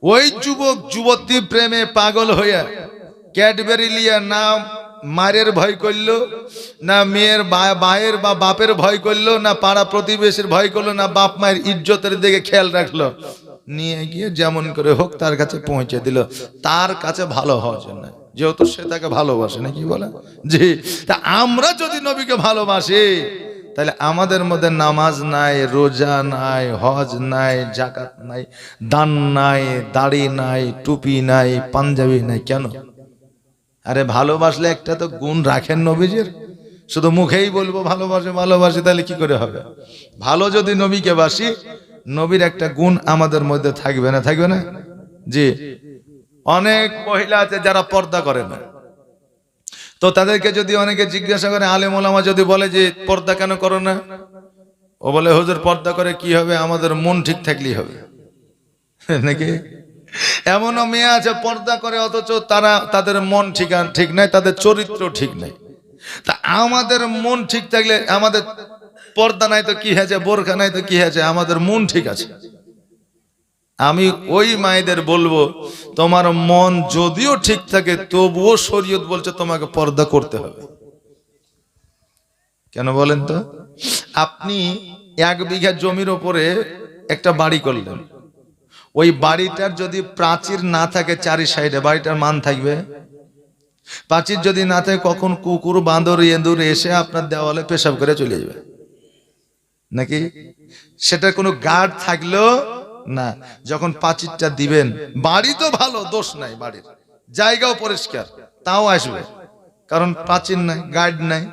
S1: ওই যুবক যুবতী প্রেমে পাগল হইয়া ক্যাডবেরি লিয়া না মায়ের ভয় করলো, না মেয়ের ভাইয়ের বা বাপের ভয় করলো, না পাড়া প্রতিবেশীর ভয় করলো, না বাপ মায়ের ইজ্জতের দিকে খেয়াল রাখলো, নিয়ে গিয়ে যেমন করে হোক তার কাছে পৌঁছে দিল, তার কাছে ভালো হওয়ার জন্য, যেহেতু সে তাকে ভালোবাসে, নাকি বলে? জি। তা আমরা যদি নবীকে ভালোবাসি তাহলে আমাদের মধ্যে নামাজ নাই, রোজা নাই, হজ নাই, যাকাত নাই, দান নাই, দাড়ি নাই, টুপি নাই, পাঞ্জাবি নাই। কেন? আরে ভালোবাসলে একটা তো গুণ রাখেন নবীজির। শুধু মুখেই বলবো ভালোবাসি ভালোবাসি তাহলে কি করে হবে? ভালো যদি নবীকে বাসি, নবীর একটা গুণ আমাদের মধ্যে থাকবে না, থাকবে না? জি। অনেক মহিলা আছে যারা পর্দা করে না, তো তাদেরকে যদি অনেকে জিজ্ঞাসা করে, আলেম ওলামা যদি বলে যে পর্দা কেন করো না, ও বলে হুজুর পর্দা করে কি হবে, আমাদের মন ঠিক থাকলেই হবে। নাকি? এমনও মেয়ে আছে পর্দা করে অথচ তাদের মন ঠিক নাই, তাদের চরিত্র ঠিক নাই। তা আমাদের মন ঠিক থাকলে, আমাদের পর্দা নাই তো কি হয়েছে, বোরখা নাই তো কি হয়েছে, আমাদের মন ঠিক আছে। আমি ওই মায়েদের বলবো, তোমার মন যদিও ঠিক থাকে তবুও শরীয়ত বলছে তোমাকে পর্দা করতে হবে। কেন বলেন তো? আপনি 1 বিঘা জমির উপরে একটা বাড়ি করলেন, ওই বাড়িটার যদি প্রাচীর না থাকে চারি সাইডে, বাড়িটার মান থাকবে? প্রাচীর যদি না থাকে, কখন কুকুর বাঁদর এঁদুর এসে আপনার দেওয়ালে পেশাব করে চলে যাবে নাকি? সেটা কোনো গার্ড থাকলেও না। যখন প্রাচীরটা দিবেন, বাড়ি তো ভালো, দোষ নাই, বাড়ির জায়গাও পরিষ্কার, তাও আসবে, কারণ প্রাচীর নাই, গাইড নাই।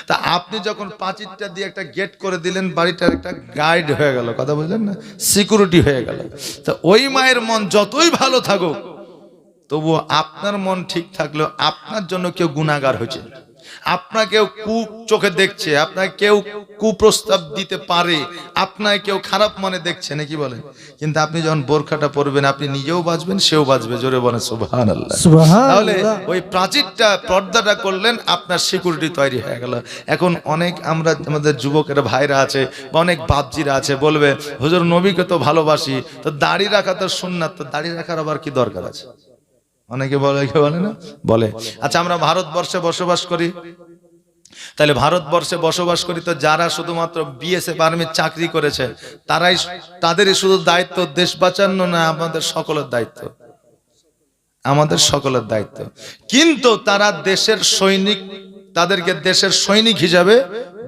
S1: তা আপনি যখন প্রাচীরটা দিয়ে একটা গেট করে দিলেন, বাড়িটার একটা গাইড হয়ে গেল, কথা বুঝলেন না, সিকিউরিটি হয়ে গেল। তা ওই মায়ের মন যতই ভালো থাকুক, তবু আপনার মন ঠিক থাকলেও আপনার জন্য কেউ গুনাহগার হয়েছে, আপনাকেও কু চোখে দেখছে, আপনাকে কেউ কুপ্রস্তাব দিতে পারে, আপনাকে কেউ খারাপ মনে দেখছে নাকি বলেন? কিন্তু আপনি যখন বোরখাটা পরবেন, আপনি নিজেও বাঁচবেন, সেও বাঁচবে। জোরে বলেন সুবহানাল্লাহ। তাহলে ওই প্রাচীরটা, পর্দাটা করলেন, আপনার সিকিউরিটি তৈরি হয়ে গেল। এখন অনেক আমাদের যুবকেরা ভাইরা আছে বা অনেক বাপজিরা আছে, বলবে হুজুর নবীকে তো ভালোবাসি, তো দাড়ি রাখা তো সুন্নাত, তো দাড়ি রাখার আবার কি দরকার আছে? অনেকে বলে, কেউ বলে না, বলে। আচ্ছা, আমরা ভারতবর্ষে বসবাস করি, তাহলে ভারতবর্ষে বসবাস করি তো যারা শুধুমাত্র বিএসএফ আর্মির চাকরি করেছে, তাদেরই শুধু দায়িত্ব দেশ বাঁচানো, না আমাদের সকলের দায়িত্ব? আমাদের সকলের দায়িত্ব। কিন্তু তারা দেশের সৈনিক, তাদেরকে দেশের সৈনিক হিসাবে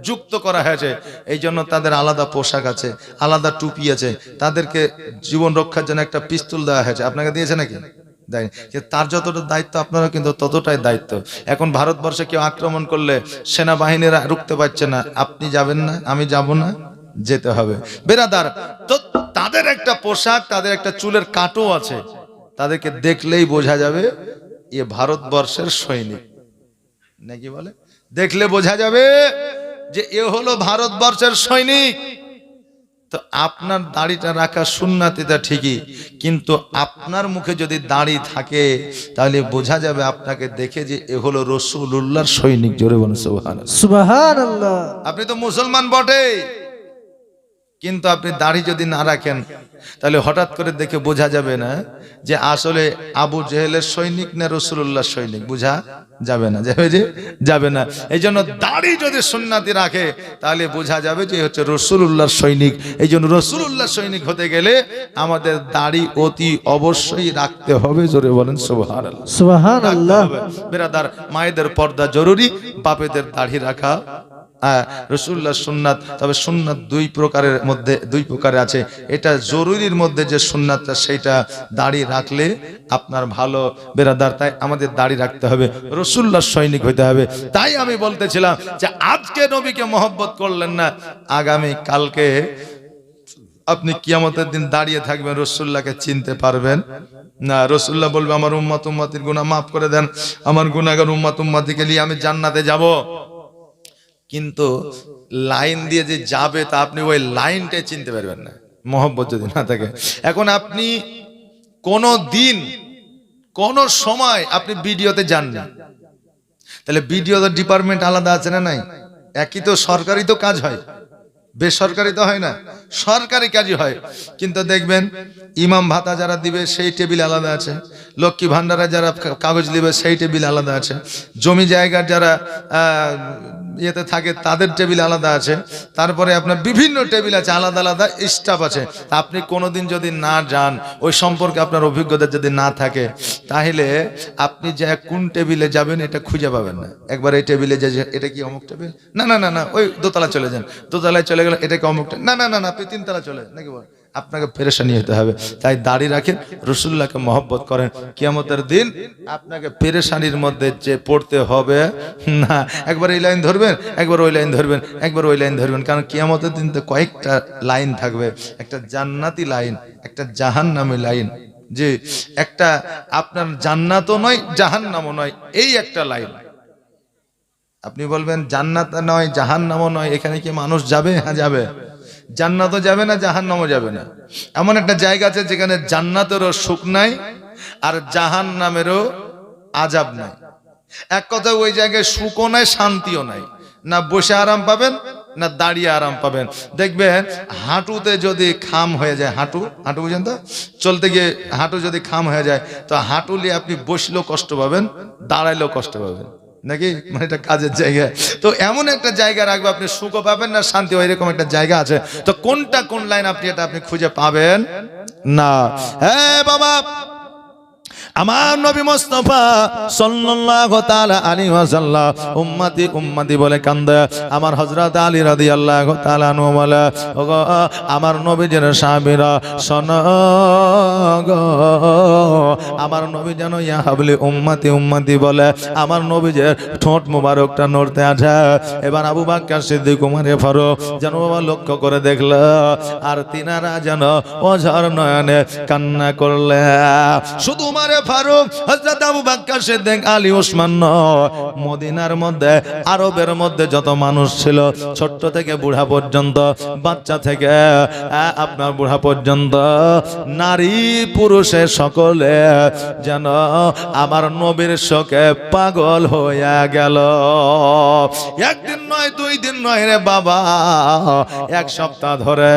S1: যুক্ত করা হয়েছে, এই জন্য তাদের আলাদা পোশাক আছে, আলাদা টুপি আছে, তাদেরকে জীবন রক্ষার জন্য একটা পিস্তল দেওয়া হয়েছে। আপনাকে দিয়েছে নাকি? তার যতটা দায়িত্ব আপনারা কিন্তু ততটাই দায়িত্ব। এখন ভারতবর্ষে কেউ আক্রমণ করলে সেনাবাহিনীরা রুখতে পারছে না, আপনি যাবেন না, আমি যাব না, যেতে হবে বেরাদার। তো তাদের একটা পোশাক, তাদের একটা চুলের কাটও আছে, তাদেরকে দেখলেই বোঝা যাবে এ ভারতবর্ষের সৈনিক নাকি বলে, দেখলে বোঝা যাবে যে এ হলো ভারতবর্ষের সৈনিক। তো আপনার দাড়িটা রাখা সুন্নাতিটা ঠিকই, কিন্তু আপনার মুখে যদি দাড়ি থাকে তাহলে বোঝা যাবে আপনাকে দেখে যে এ হলো রাসূলুল্লাহর সৈনিক। জোরে বলুন সুবহানাল্লাহ।
S2: সুবহানাল্লাহ।
S1: আপনি তো মুসলমান বটে, কিন্তু আপনি দাড়ি যদি না রাখেন তাহলে হঠাৎ করে দেখে বোঝা যাবে না যে আসলে আবু জেহেলের সৈনিক না রাসূলুল্লাহর সৈনিক, বোঝা যাবে না, যাবে না। এই জন্য দাড়ি যদি সুন্নাতি রাখে তাহলে বোঝা যাবে যে হচ্ছে রাসূলুল্লাহর সৈনিক। এই জন্য রাসূলুল্লাহর সৈনিক হতে গেলে আমাদের দাড়ি অতি অবশ্যই রাখতে হবে। জোরে বলেন সুবহানাল্লাহ।
S2: সুবহানাল্লাহ।
S1: বেরাদার, মায়েদের পর্দা জরুরি, বাপেদের দাড়ি রাখা রাসূলুল্লাহর সুন্নাত। তবে সুন্নাত দুই প্রকারে আছে। এটা জরুরির মধ্যে যে সুন্নাতটা, সেইটা দাড়ি রাখলে আপনার ভালো বেরাদার। তাই আমাদের দাড়ি রাখতে হবে, রাসূলুল্লাহর সৈনিক হইতে হবে। তাই আমি বলতেছিলাম যে আজকে নবীকে মহব্বত করলেন না, আগামী কালকে আপনি কিয়ামতের দিন দাঁড়িয়ে থাকবেন, রাসূলুল্লাহকে চিনতে পারবেন না। রাসূলুল্লাহ বলবে আমার উম্মতির গুনাহ মাফ করে দেন, আমার গুনাহগার উম্মতিকে নিয়ে আমি জান্নাতে যাব। কিন্তু লাইন দিয়ে যে যাবে, তা আপনি ওই লাইনটাই চিনতে পারবেন না, মহব্বত যদি না থাকে। এখন আপনি কোনো দিন কোনো সময় আপনি ভিডিওতে যান না, তাহলে ভিডিওতে ডিপার্টমেন্ট আলাদা আছে না নাই? একই তো, সরকারি তো কাজ হয়, বেসরকারি তো হয় না, সরকারি কাজই হয়। কিন্তু দেখবেন ইমাম ভাতা যারা দিবে সেই টেবিল আলাদা আছে, লক্ষ্মী ভান্ডারে যারা কাগজ দিবে সেই টেবিল আলাদা আছে, জমি জায়গার যারা ইয়েতে থাকে তাদের টেবিল আলাদা আছে, তারপরে আপনার বিভিন্ন টেবিল আছে, আলাদা আলাদা স্টাফ আছে। আপনি কোনোদিন যদি না যান, ওই সম্পর্কে আপনার অভিজ্ঞতা যদি না থাকে, তাহলে আপনি যে কোন টেবিলে যাবেন এটা খুঁজে পাবেন না। একবার এই টেবিলে যে এটা কি অমুক টেবিল, না না না না, ওই দোতলা চলে যান, দোতলায় চলে গেলে এটা কি অমুক টেবিল, না না না না, আপনি তিনতলা চলে নাকি বল, আপনাকে পেরেশানি হতে হবে। তাই দাড়ি রাখেন, রাসূলুল্লাহকে মহব্বত করেন, কিয়ামতের দিন আপনাকে পেরেশানির মধ্যে যে পড়তে হবে না। একবার এই লাইন ধরবেন, একবার ওই লাইন ধরবেন, একবার ওই লাইন ধরবেন, কারণ কিয়ামতের দিন তো কয়েকটা লাইন থাকবে, একটা জান্নাতি লাইন, একটা জাহান্নামী লাইন। যে একটা আপনার জান্নাতও নয় জাহান্নামও নয়, এই একটা লাইন। আপনি বলবেন জান্নাত নয় জাহান্নামও নয়, এখানে কি মানুষ যাবে? হ্যাঁ যাবে। জান্নাতও যাবে না, জাহান্নামও যাবে না। এমন একটা জায়গা আছে যেখানে জান্নাতেরও সুখ নাই আর জাহান্নামেরও আযাব নাই। এক কথা, ওই জায়গায় সুখও নাই, শান্তিও নাই। না বসে আরাম পাবেন, না দাঁড়িয়ে আরাম পাবেন। দেখবেন হাঁটুতে যদি খাম হয়ে যায়, হাঁটু বুঝেন তো, চলতে গিয়ে হাঁটু যদি খাম হয়ে যায়, তো হাঁটু নিয়ে আপনি বসলেও কষ্ট পাবেন, দাঁড়াইলেও কষ্ট পাবেন, নাকি? মানে এটা কাজের জায়গা। তো এমন একটা জায়গা রাখবে, আপনি সুখও পাবেন না, শান্তি, এরকম একটা জায়গা আছে। তো কোনটা কোন লাইন আপনি এটা আপনি খুঁজে পাবেন না। হ্যাঁ বাবা, আমার নবী মুস্তাফা সাল্লাল্লাহু তাআলা আলাইহি ওয়াসাল্লাম উম্মতি উম্মতি বলে কান্দে। আমার হযরত আলী রাদিয়াল্লাহু তাআলা আনহু বলে, ওগো আমার নবীর সাহাবীরা শোনো গো, আমার নবী যেন ইয়া হাবলি উম্মতি উম্মতি বলে আমার নবীর ঠোঁট মোবারকটা নড়তে আছে। এবার আবু বকর সিদ্দিক, উমরে ফারুক যেন বাবা লক্ষ্য করে দেখল, আর তিনারা যেন অঝর নয়নে কান্না করলে। শুধু উমরে ফারুক, হযরত আবু বকর সিদ্দিক, আলী, ওসমান নয়, মদিনার মধ্যে, আরবের মধ্যে যত মানুষ ছিল, ছোট্ট থেকে বুড়া পর্যন্ত, বাচ্চা থেকে আপনার বুড়া পর্যন্ত, নারী পুরুষে সকলে যেন আমার নবীর শোকে পাগল হয়ে গেল। একদিন নয়, 2 দিন নয় রে বাবা, 1 সপ্তাহ ধরে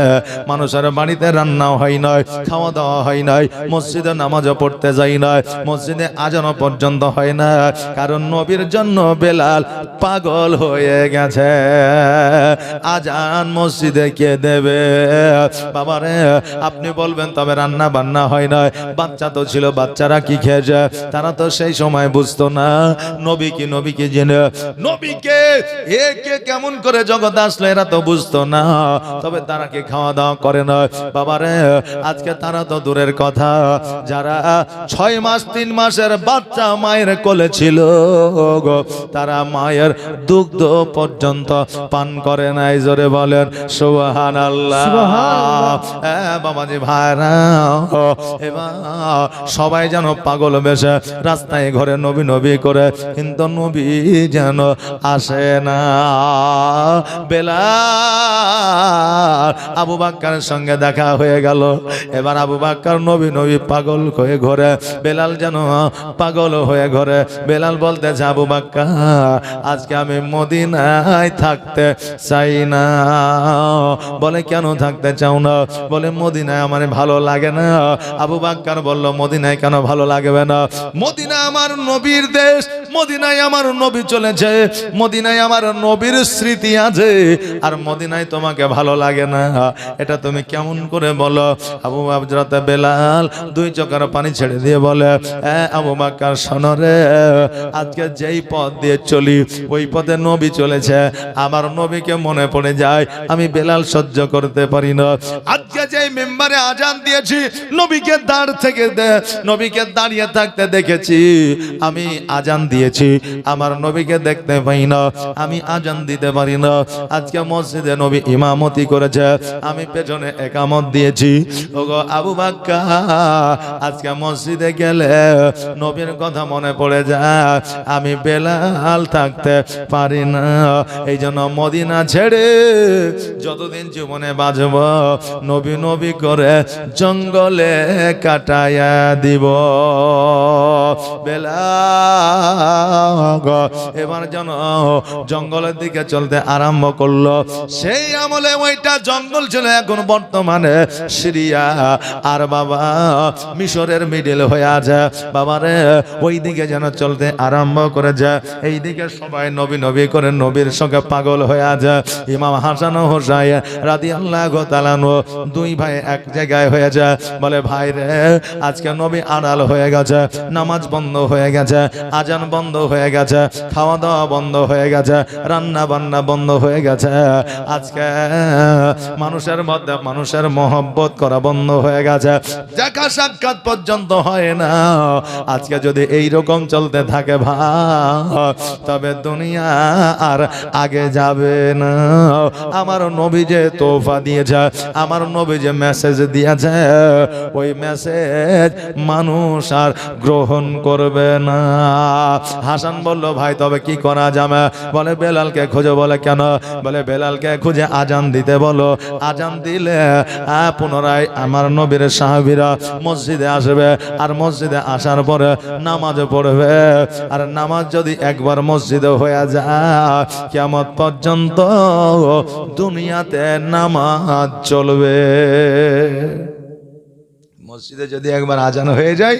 S1: মানুষের বাড়িতে রান্নাও হয় নাই, খাওয়া দাওয়া হয় নাই, মসজিদে নামাজও পড়তে যাই নাই, মসজিদে আজানও পর্যন্ত হয় না, কারণ নবীর জন্য বেলাল পাগল হয়ে গেছে। আজান মসজিদে কে দেবে? বাবারে, আপনি বলবেন তবে রান্না বান্না হয় না, বাচ্চা তো ছিল, বাচ্চারা কি খেয়েছে? তারা তো সেই সময় বুঝতো না নবী কি জেনে, নবীকে একে কেমন করে জগৎ আসলো এরা তো বুঝতো না, তবে তারা কি খাওয়া দাওয়া করে না? বাবারে, আজকে তারা তো দূরের কথা, যারা 6 মাস 3 মাসের বাচ্চা মায়ের কোলে ছিল গো, তারা মায়ের দুগ্ধ পর্যন্ত পান করে নাই। জোরে বলেন সুবহানাল্লাহ। বাবাজি ভাইরা, এবার সবাই যেন পাগল বেশে রাস্তায় ঘরে নবী নবী করে, কিন্তু নবী যেন আসে না। বেলাল আবু বকরের সঙ্গে দেখা হয়ে গেল। এবার আবু বকর নবী নবী পাগল হয়ে ঘরে, বেলাল যেন পাগল হয়ে ঘরে। বেলাল বলতেছে, আবু বকর আজকে আমি মদিনায় থাকতে চাই না। বলে, কেন থাকতে চাও না? বলে, মদিনায় আমার ভালো লাগে না। আবু বকর বলল, মদিনায় কেন ভালো লাগবে না? মদিনা আমার নবীর দেশ, মদিনায় আমার নবী চলেছে, মদিনায় আমার নবীর স্মৃতি আছে, আর মদিনায় তোমাকে ভালো লাগে না, এটা তুমি কেমন করে বলো? আবু হযরত বেলাল 2 চোখের পানি ছেড়ে দিয়ে বলে, আবু বকর শোনো রে, আজকে যেই পথ দিয়ে চলি ওই পথে নবী চলেছে, আমার নবীকে মনে পড়ে যায়, আমি বেলাল সহ্য করতে পারি না। আজকে যেই মেম্বারে আজান দিয়েছি, নবীকে নবীকে দাঁড়িয়ে থাকতে দেখেছি, আমি আজান দিয়েছি, আমার নবীকে দেখতে পাই না, আমি আজান দিতে পারি না। আজকে মসজিদে নবী ইমামতি করেছে, আমি পেছনে একামত দিয়েছি। ওগো আবু বকর, আজকে মসজিদে গেলে নবীর কথা মনে পড়ে যায়, আমি বেলাল থাকতে পারি না। এই জন্য মদিনা ছেড়ে যতদিন জীবনে বাঁচব, নবী নবী করে জঙ্গলে কাটায়া দিব। বেলাল এবার যেন জঙ্গলের দিকে চলতে আরম্ভ করলো। সেই আমলে ওইটা জঙ্গল ছিল, এখন বর্তমানে সিরিয়া আর বাবা মিশরের মিডল হয়ে আছে। বাবারে, ওই দিকে যেন চলতে আরম্ভ করে যায়, এই দিকে সবাই নবী নবী করে নবীর সঙ্গে পাগল হয়ে আছে। ইমাম হাসান ও হুসাইন রাদিয়াল্লাহু তাআলা আনহু 2 ভাই এক জায়গায় হয়ে যায়। বলে, ভাই রে, আজকে নবী আড়াল হয়ে গেছে, নামাজ বন্ধ হয়ে গেছে, আজান বন্ধ হয়ে গেছে, খাওয়া দাওয়া বন্ধ হয়ে গেছে, রান্না বান্না বন্ধ হয়ে গেছে, আজকে মানুষের মধ্যে মানুষের মহব্বত করা বন্ধ হয়ে গেছে, দেখা সাক্ষাৎ পর্যন্ত হয় না। আজকে যদি এই রকম চলতে থাকে ভাই, তবে দুনিয়া আর আগে যাবে না। আমার নবী যে তোফা দিয়েছে, আমার নবী যে মেসেজ দিয়েছে, ওই মেসেজ মানুষ আর গ্রহণ করবে না। হাসান বলল ভাই তবে কি করা যাবে? বলে বেলালকে খোঁজো। বলে কেন? বলে বেলালকে খুঁজে আজান দিতে বলো, আজান দিলে পুনরায় আমার নবীর সাহাবীরা মসজিদে আসবে, আর মসজিদে আসার পরে নামাজ পড়বে। আর নামাজ যদি একবার মসজিদে হয়ে যায় কিয়ামত পর্যন্ত দুনিয়াতে নামাজ চলবে। মসজিদে যদি একবার আজান হয়ে যায়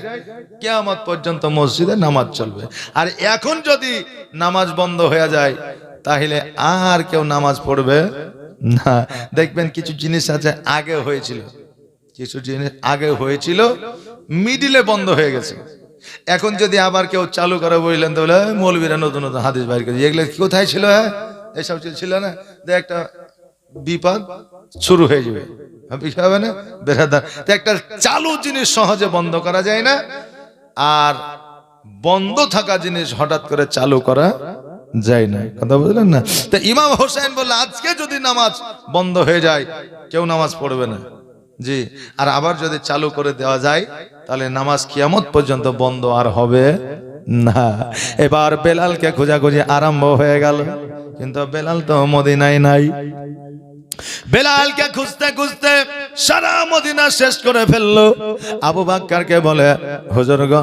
S1: কিয়ামত পর্যন্ত মসজিদে নামাজ চলবে। আর এখন যদি নামাজ বন্ধ হয়ে যায় তাহলে আর কেউ নামাজ পড়বে না। দেখবেন কিছু জিনিস আছে আগে হয়েছিল, কিছু জিনিস আগে হয়েছিল মিডিলে বন্ধ হয়ে গেছে। এখন যদি আবার কেউ চালু করে বললেন তাহলে মৌলবীরা নতুন নতুন হাদিস বাইর করে, এগুলো কোথায় ছিল? হ্যাঁ এসব ছিল না, দেখ একটা বিপদ শুরু হয়ে যাবে, হবে না বেরাদার? একটা চালু জিনিস সহজে বন্ধ করা যায় না, আর বন্ধ থাকা জিনিস হঠাৎ করে চালু করা যায় না। কথা বুঝলেন না? তো ইমাম হোসেন বলল আজকে যদি নামাজ বন্ধ হয়ে যায় কেউ নামাজ পড়বে না। জি, আর আবার যদি চালু করে দেওয়া যায় তাহলে নামাজ কিয়ামত পর্যন্ত বন্ধ আর হবে না। এবার বেলালকে খোঁজাখুঁজি আরম্ভ হয়ে গেল, কিন্তু বেলাল তো মদিনায় নাই। বেলালকে খুঁজতে খুঁজতে সারা মদিনা শেষ করে ফেললো। আবু বাক্কারকে বলে হুজুর গো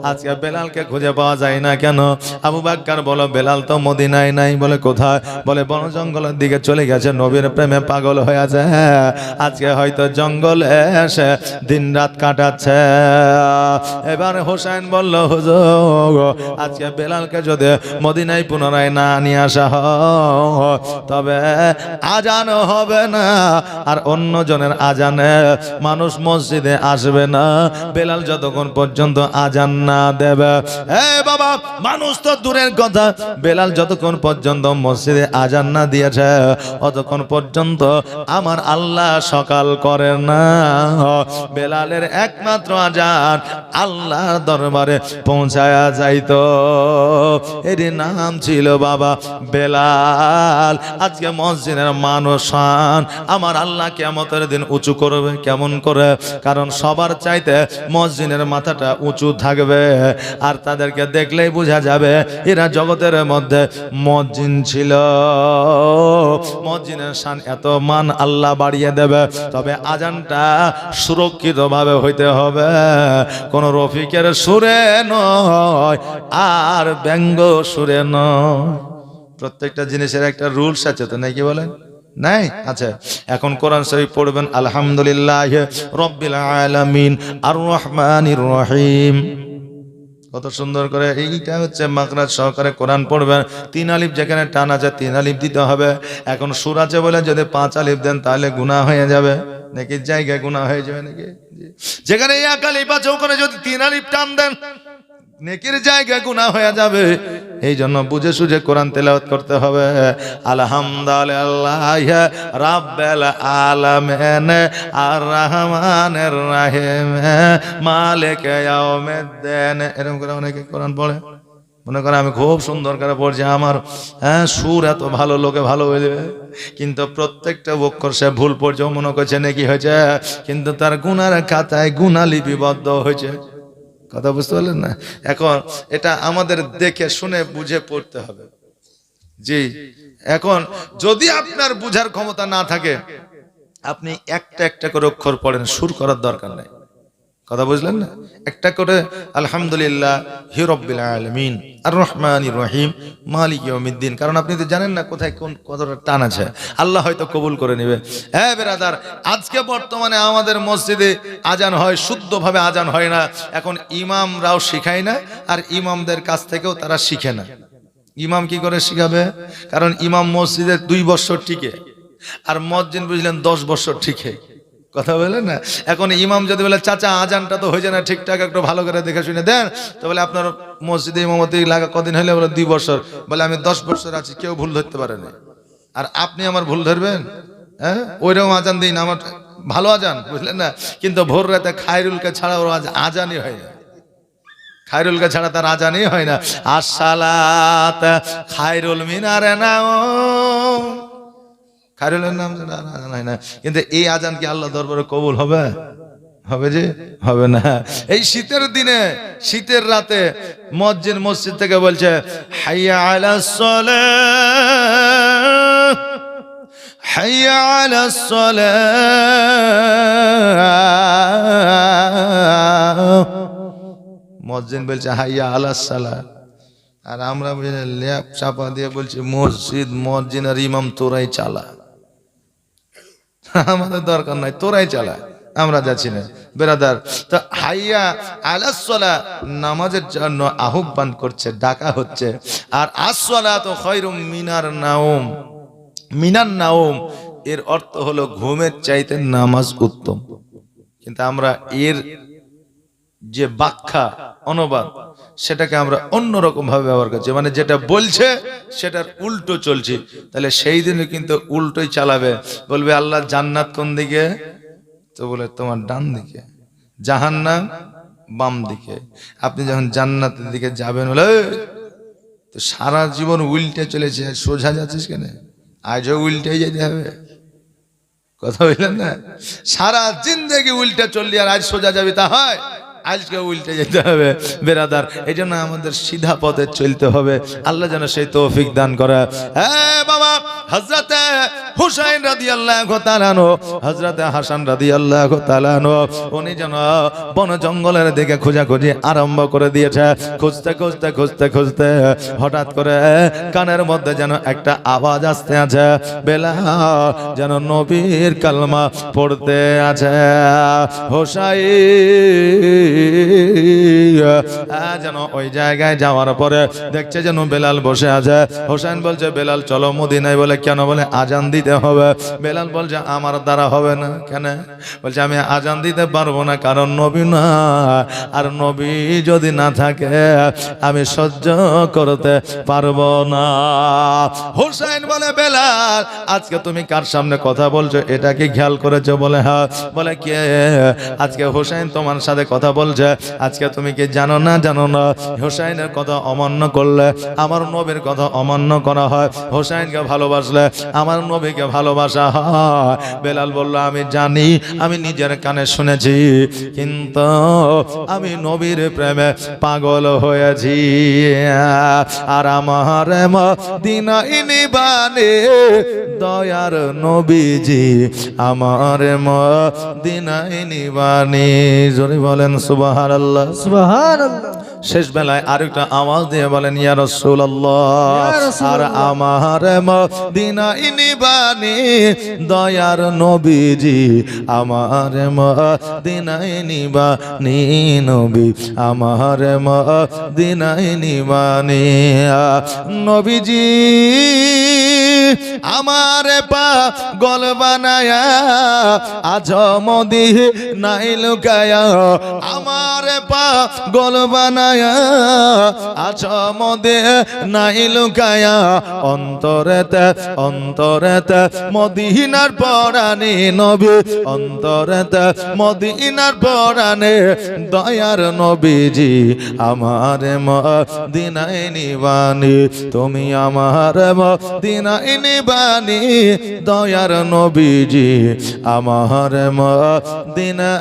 S1: আজকে বেলালকে খুঁজে পাওয়া যায় না কেন? আবু বাক্কার বলো বেলাল তো মদিনায় নাই। বলে কোথায়? বলে বন জঙ্গলের দিকে চলে গেছে, নবীর প্রেমে পাগল হয়ে আছে। আজকে হয়তো জঙ্গলে এসে দিন রাত কাটাচ্ছে। এবার হোসেন বলল হুজুর আজকে বেলালকে যদি মদিনায় পুনরায় না নিয়ে আসা হয় তবে আজান হবে না, আর অন্য জনের আজানে মানুষ মসজিদে আসবে না বেলাল যতক্ষণ পর্যন্ত আজান না দেবে। বাবা মানুষ তো দূরের কথা, বেলাল যতক্ষণ পর্যন্ত মসজিদে আজান না দিয়েছে অতক্ষণ পর্যন্ত আমার আল্লাহ সকাল করে না। বেলালের একমাত্র আজান আল্লাহর দরবারে পৌঁছায়া যাইতো। এর নাম ছিল বাবা বেলাল। আজকে মসজিদের মানুষ আমার আল্লাহ কিয়ামতের দিন উঁচু করবে। কেমন করে? কারণ সবার চাইতে মসজিদের মাথাটা উঁচু থাকবে, আর তাদেরকে দেখলেই বোঝা যাবে এরা জগতের মধ্যে মসজিদ ছিল। মসজিদের শান এত মান আল্লাহ বাড়িয়ে দেবে, তবে আজানটা সুরক্ষিত ভাবে হইতে হবে, কোন রফিকের সুরে নয় আর ব্যঙ্গ সুরে নয়। প্রত্যেকটা জিনিসের একটা রুলস আছে তো, নাকি বলেন? নাই? আচ্ছা, এখন কোরআন শরীফ পড়বেন আলহামদুলিল্লাহ রাব্বিল আলামিন আর রহমানির রহিম। কত সুন্দর করে, এইটা হচ্ছে মাখরাজ সহকারে কোরআন পড়বেন। 3 আলিফ যেখানে টান আছে 3 আলিফ দিতে হবে। এখন সূরা আছে বলে যদি 5 আলিফ দেন তাহলে গুনাহ হয়ে যাবে, নাকি জায়গায় গুনাহ হয়ে যাবে নাকি? যেখানে 1 আলিফ আছে ওখানে যদি 3 আলিফ টান দেন নেকির জায়গা গুনাহ হয়ে যাবে। এই জন্য বুঝে সুঝে কোরআন তেলাওয়াত করতে হবে। আলহামদুলিল্লাহ রাব্বিল আলামিন আর রহমানির রহিম মালিক ইয়াউমিদ্দিন। এরকম করে অনেকে কোরআন পড়ে, মনে করে আমি খুব সুন্দর করে পড়ছি, আমার সুর এত ভালো, লোকে ভালো হয়ে যাবে, কিন্তু প্রত্যেকটা অক্ষর সে ভুল পড়ছে, মনে করছে নাকি হয়েছে, কিন্তু তার গুনার খাতায় গুনাহ লিপিবদ্ধ হয়েছে। কথা বুঝতে পারলেন না? এখন এটা আমাদের দেখে শুনে বুঝে পড়তে হবে। জি, এখন যদি আপনার বুঝার ক্ষমতা না থাকে আপনি একটা একটা করে অক্ষর পড়েন, সুর করার দরকার নাই। কথা বুঝলেন না? একটা করে আলহামদুলিল্লাহ হি রাব্বিল আলামিন আর রহমানির রহিম মালিক ইয়াউমিদ্দিন, কারণ আপনি তো জানেন না কোথায় কোন কতটা টান আছে, আল্লাহ হয়তো কবুল করে নেবে। হ্যাঁ বেরাদার, আজকে বর্তমানে আমাদের মসজিদে আজান হয়, শুদ্ধভাবে আজান হয় না। এখন ইমামরাও শিখায় না, আর ইমামদের কাছ থেকেও তারা শিখে না। ইমাম কি করে শিখাবে? কারণ ইমাম মসজিদে 2 বছর টিকে, আর মুয়াজ্জিন বুঝলেন 10 বছর টিকে। কথা বলেন না? এখন ইমাম যদি বলে চাচা আজানটা তো হয়ে যায় না ঠিকঠাক, একটু ভালো করে দেখে শুনে দেন, তো বলে আপনার মসজিদে ইমামতি লাগা কদিন হলে? বলে 2 বছর। বলে আমি 10 বছর আছি, কেউ ভুল ধরতে পারে না, আর আপনি আমার ভুল ধরবেন? হ্যাঁ, ওইরকম আজান দিন, আমার ভালো আজান, বুঝলেন না? কিন্তু ভোর রাতে খায়রুলকে ছাড়া ওর আজানই হয় না, খায়রুলকে ছাড়া তার আজানই হয় না। আসসালাত খায়রুল মিনারে নাও, খায়রুলের নাম হয় না, কিন্তু এই আজান কি আল্লাহ দরবারে কবুল হবে? হবে যে হবে না। এই শীতের দিনে শীতের রাতে মুয়াজ্জিন মসজিদ থেকে বলছে হাইয়া আলাস সালাহ হাইয়া আলাস সালাহ। মুয়াজ্জিন বলছে হাইয়া আলাস সালাহ, আর আমরা ল্যাপ চাপা দিয়ে বলছি মসজিদ মুয়াজ্জিন আর ইমাম তোরাই চালা, আমাদের দরকার নাই, তোরাই চালা, আমরা যাচ্ছি না। বেরাদার, তো হাইয়া আলাস সালাহ নামাজের জন্য আহ্বান করছে, ডাকা হচ্ছে। আর আসসালাতু খায়রুম মিনার নাওম, মিনান নাওম এর অর্থ হলো ঘুমের চাইতে নামাজ উত্তম। কিন্তু আমরা এর যে ব্যাখ্যা অনুবাদ সেটাকে আমরা অন্যরকম ভাবে ব্যবহার করছি, মানে যেটা বলছে সেটার উল্টো চলছি। তাহলে সেই দিনে কিন্তু উল্টোই চালাবে, বলবে আল্লাহ জান্নাত কোন দিকে, তো বলে তোমার ডান দিকে, জাহান্নাম বাম দিকে। আপনি যখন জান্নাতের দিকে যাবেন বলে তো সারা জীবন উল্টে চলেছে, সোজা যাচ্ছিস কেন, আজও উল্টে যেতে হবে, কথা বললেন না? সারা জিন্দেগি উল্টে চললি আর আজ সোজা যাবি, তা হয়? আজকে উল্টে যেতে হবে। বেরাদার, এই জন্য আমাদের সিধা পথে চলতে হবে। আল্লাহ যেন সেই তৌফিক দান করে। হ্যাঁ বাবা, হযরতে হুসাইন রাদিয়াল্লাহু তাআলা আনহু, হযরতে হাসান রাদিয়াল্লাহু তাআলা আনহু, উনি যেন বন জঙ্গলের দিকে খোঁজাখুঁজি আরম্ভ করে দিয়েছে। খুঁজতে খুঁজতে খুঁজতে খুঁজতে হঠাৎ করে কানের মধ্যে যেন একটা আওয়াজ আসতে আছে, বেলাল যেন নবীর কালমা পড়তে আছে। হুসাইন যেন ওই জায়গায় যাওয়ার পরে দেখছে যেন বেলাল বসে আছে। হুসাইন বলছে বেলাল চলো মদিনায়। বলে কেন? বলে আজান দিতে হবে। বেলাল বলছে আমার দ্বারা হবে না। কেন? বলছে আমি আজান দিতে পারবো না, কারণ নবী না, আর নবী যদি না থাকে আমি সহ্য করতে পারবো না। হুসাইন বলে বেলাল আজকে তুমি কার সামনে কথা বলছো, এটা কি খেয়াল করেছো? বলে হ্যাঁ। বলে কে? আজকে হুসাইন তোমার সাথে কথা বলছে। আজকে তুমি কি জানো না? জানো না হুসাইনের কথা অমান্য করলে আমার নবীর কথা অমান্য করা হয়, হুসাইনকে ভালোবাসলে আমার নবীকে ভালোবাসা হয়। বেলাল বলল আমি জানি, আমি নিজের কানে শুনেছি, কিন্তু আমি নবীর প্রেমে পাগল হয়েছি। আর আমার মদিনায় নিবানে দয়ার নবীজি, আমার মদিনায় নিবানে। জোরে বলেন সুবহানাল্লাহ।
S2: সুবহানাল্লাহ।
S1: শেষ বেলায় আরেকটা আওয়াজ দিয়ে বলেন ইয়া রাসূলুল্লাহ, আর আমার মদিনায় নিবানে দয়ার নবীজি, আমার মদিনায় নিবানে নবী, আমার মদিনায় নিবানে নবীজি। আমার পাগল বানায়া আজ মদিনায় লুকায়া, আমার পাগল বানায়া আজ মদিনায় লুকায়া, অন্তরেতে অন্তরেতে মদিনার পরাণে নবী, অন্তরেতে মদিনার পরাণে দয়ার নবীজি, আমার মদিনায় নিবানি, তুমি আমার মদিনায় নিবানি দয়ার নবীজি, আমার মদিনায়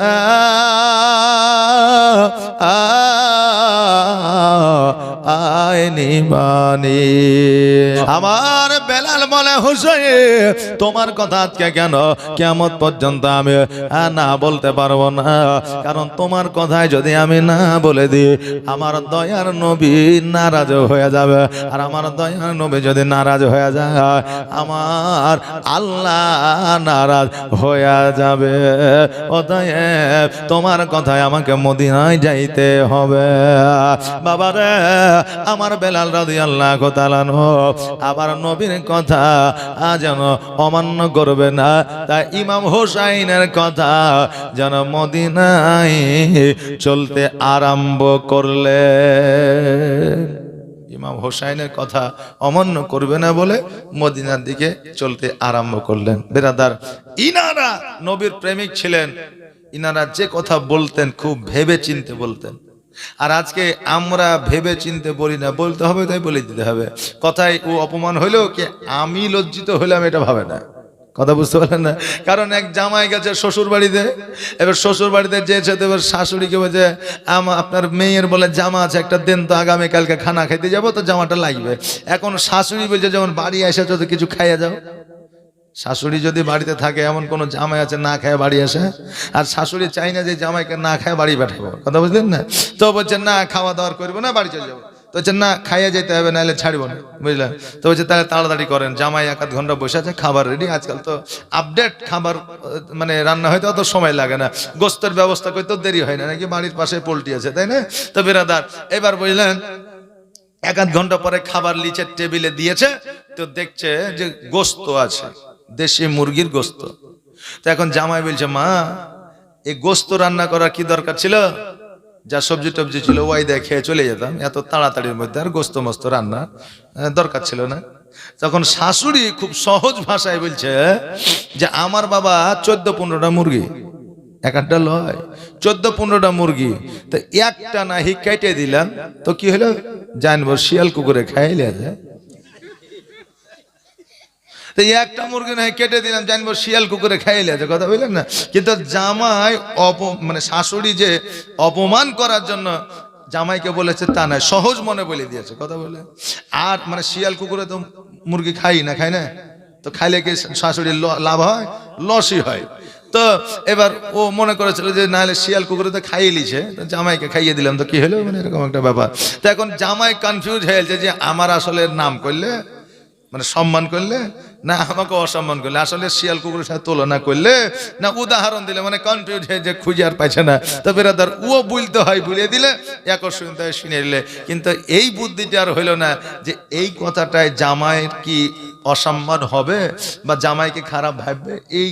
S1: নিবানি। আমার বেলাল বলে হুসাইন তোমার কথা আজকে কেন কিয়ামত পর্যন্ত আমি না বলতে পারবো না, কারণ তোমার কথায় যদি আমি না বলে দিই আমার দয়ার নবী নারাজ হয়ে যাবে, আর আমার দয়ার নবী যদি নারাজ হয়ে যায় আমার আল্লাহ নারাজ হয়ে যাবে। অতএব তোমার কথায় আমাকে মদিনায় যাইতে হবে। বাবারে, আমার বেলাল রাদিয়াল্লাহু তাআলা আবার নবীর কথা যেন অমান্য করবে না, তাই ইমাম হুসাইনের কথা যেন মদিনায় চলতে আরম্ভ করলে, ইমাম হুসাইনের কথা অমান্য করবে না বলে মদিনার দিকে চলতে আরম্ভ করলেন। বেরাদার, ইনারা নবীর প্রেমিক ছিলেন, ইনারা যে কথা বলতেন খুব ভেবে চিনতে বলতেন। আর আজকে আমরা ভেবে চিনতে বলি না, বলতে হবে তাই বলে দিতে হবে। কথায় ও অপমান হইলেও কি আমি লজ্জিত হইলাম এটা ভাবে না, কথা বুঝতে পারলেন না? কারণ এক জামাই গেছে শ্বশুর বাড়িতে, এবার শ্বশুর বাড়িতে যেয়েছে তো এবার শাশুড়িকে বলছে আপনার মেয়ের বলে জামা আছে একটা দেন তো, আগামীকালকে খানা খাইতে যাবো তো জামাটা লাগবে। এখন শাশুড়ি বলছে যেমন বাড়ি এসেছো তো কিছু খাইয়া যাও। শাশুড়ি যদি বাড়িতে থাকে, এমন কোন জামাই আছে না খায় বাড়ি আসে? আর শাশুড়ি চাই না যে জামাইকে না খায় বাড়ি পাঠাবো, কথা বুঝলেন না? তো বলছে না খাওয়া দাওয়া করবো না, বাড়ি চলে যাবো। তো বলছে না খাইয়ে যেতে হবে, নাহলে ছাড়বো না, বুঝলেন? তো বলছে তাহলে তাড়াতাড়ি করেন, জামাই 1-8 ঘন্টা বসে আছে, খাবার রেডি। আজকাল তো আপডেট খাবার, মানে রান্না হয়তো অত সময় লাগে না, গোস্তের ব্যবস্থা করতে দেরি হয় না, নাকি বাড়ির পাশে পোল্ট্রি আছে, তাই না? তো বিরাদার এবার বুঝলেন 1-8 ঘন্টা পরে খাবার নিচের টেবিলে দিয়েছে, তো দেখছে যে গোস্ত আছে, দেশি মুরগির গোস্ত। তো এখন জামাই বলছে মা এই গোস্ত রান্না করার কি দরকার ছিল? যা সবজি টবজি ছিল ওই দিয়ে খেয়ে চলে যেতাম, এত তাড়াতাড়ির মধ্যে আর গোস্ত মস্ত রান্না দরকার ছিল না। তখন শাশুড়ি খুব সহজ ভাষায় বলছে যে আমার বাবা 14-15টা মুরগি, 1-8টা লয়, 14-15টা মুরগি, তো একটা নাহি কেটে দিলাম তো কি হলো জানবো শিয়াল কুকুরে খাইলে যায়। তো একটা মুরগি নাই কেটে দিলাম জানবো শিয়াল কুকুরে খাইলে আছে, কথা বললেন না? কিন্তু জামাই মানে শাশুড়ি যে অপমান করার জন্য জামাইকে বলেছে তা নয়, সহজ মনে বলে দিয়েছে, কথা বলে। আর মানে শিয়াল কুকুরে তো মুরগি খাই না, খাই না, তো খাইলে কি শাশুড়ির লাভ হয়? লসই হয়। তো এবার ও মনে করেছিল যে নাহলে শিয়াল কুকুরে তো খাইয়ে লিছে, জামাইকে খাইয়ে দিলাম তো কি হলো, মানে এরকম একটা ব্যাপার। তো এখন জামাই কনফিউজ হয়ে গেছে যে আমার আসলে নাম করলে মানে সম্মান করলে না আমাকে অসম্মান করলে, আসলে শিয়াল কুকুরের সাথে তুলনা করলে না উদাহরণ দিলে, মানে কনফিউজ হয়ে যে খুঁজে আর পাইছে না। তো বেরাদার ও বলতে হয় বুলিয়ে দিলে, একর শুনতে হয় শুনে দিলে, কিন্তু এই বুদ্ধিটা আর হইল না যে এই কথাটায় জামাইয়ের কি অসম্মান হবে বা জামাইকে খারাপ ভাববে, এই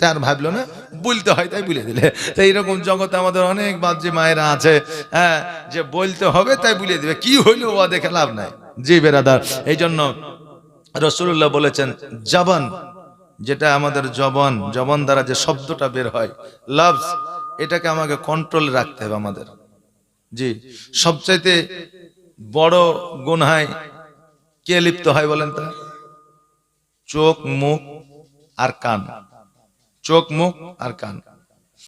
S1: তার ভাবলো না, বলতে হয় তাই বলে দিলে। তো এইরকম জগতে আমাদের অনেক বাচ্চা মায়েরা আছে, হ্যাঁ, যে বলতে হবে তাই বলে দিবে, কি হইলো ও দেখে লাভ নাই। জি বেরাদার, এই জন্য রাসূলুল্লাহ বলেছেন জবান, যেটা আমাদের জবান দ্বারা যে শব্দটা বের হয় লাভস, এটাকে আমাকে কন্ট্রোলে রাখতে হবে আমাদের। জি, সবচাইতে বড় গুনায় কে লিপ্ত হয় বলেন তো? চোখ, মুখ আর কান। চোখ, মুখ আর কান।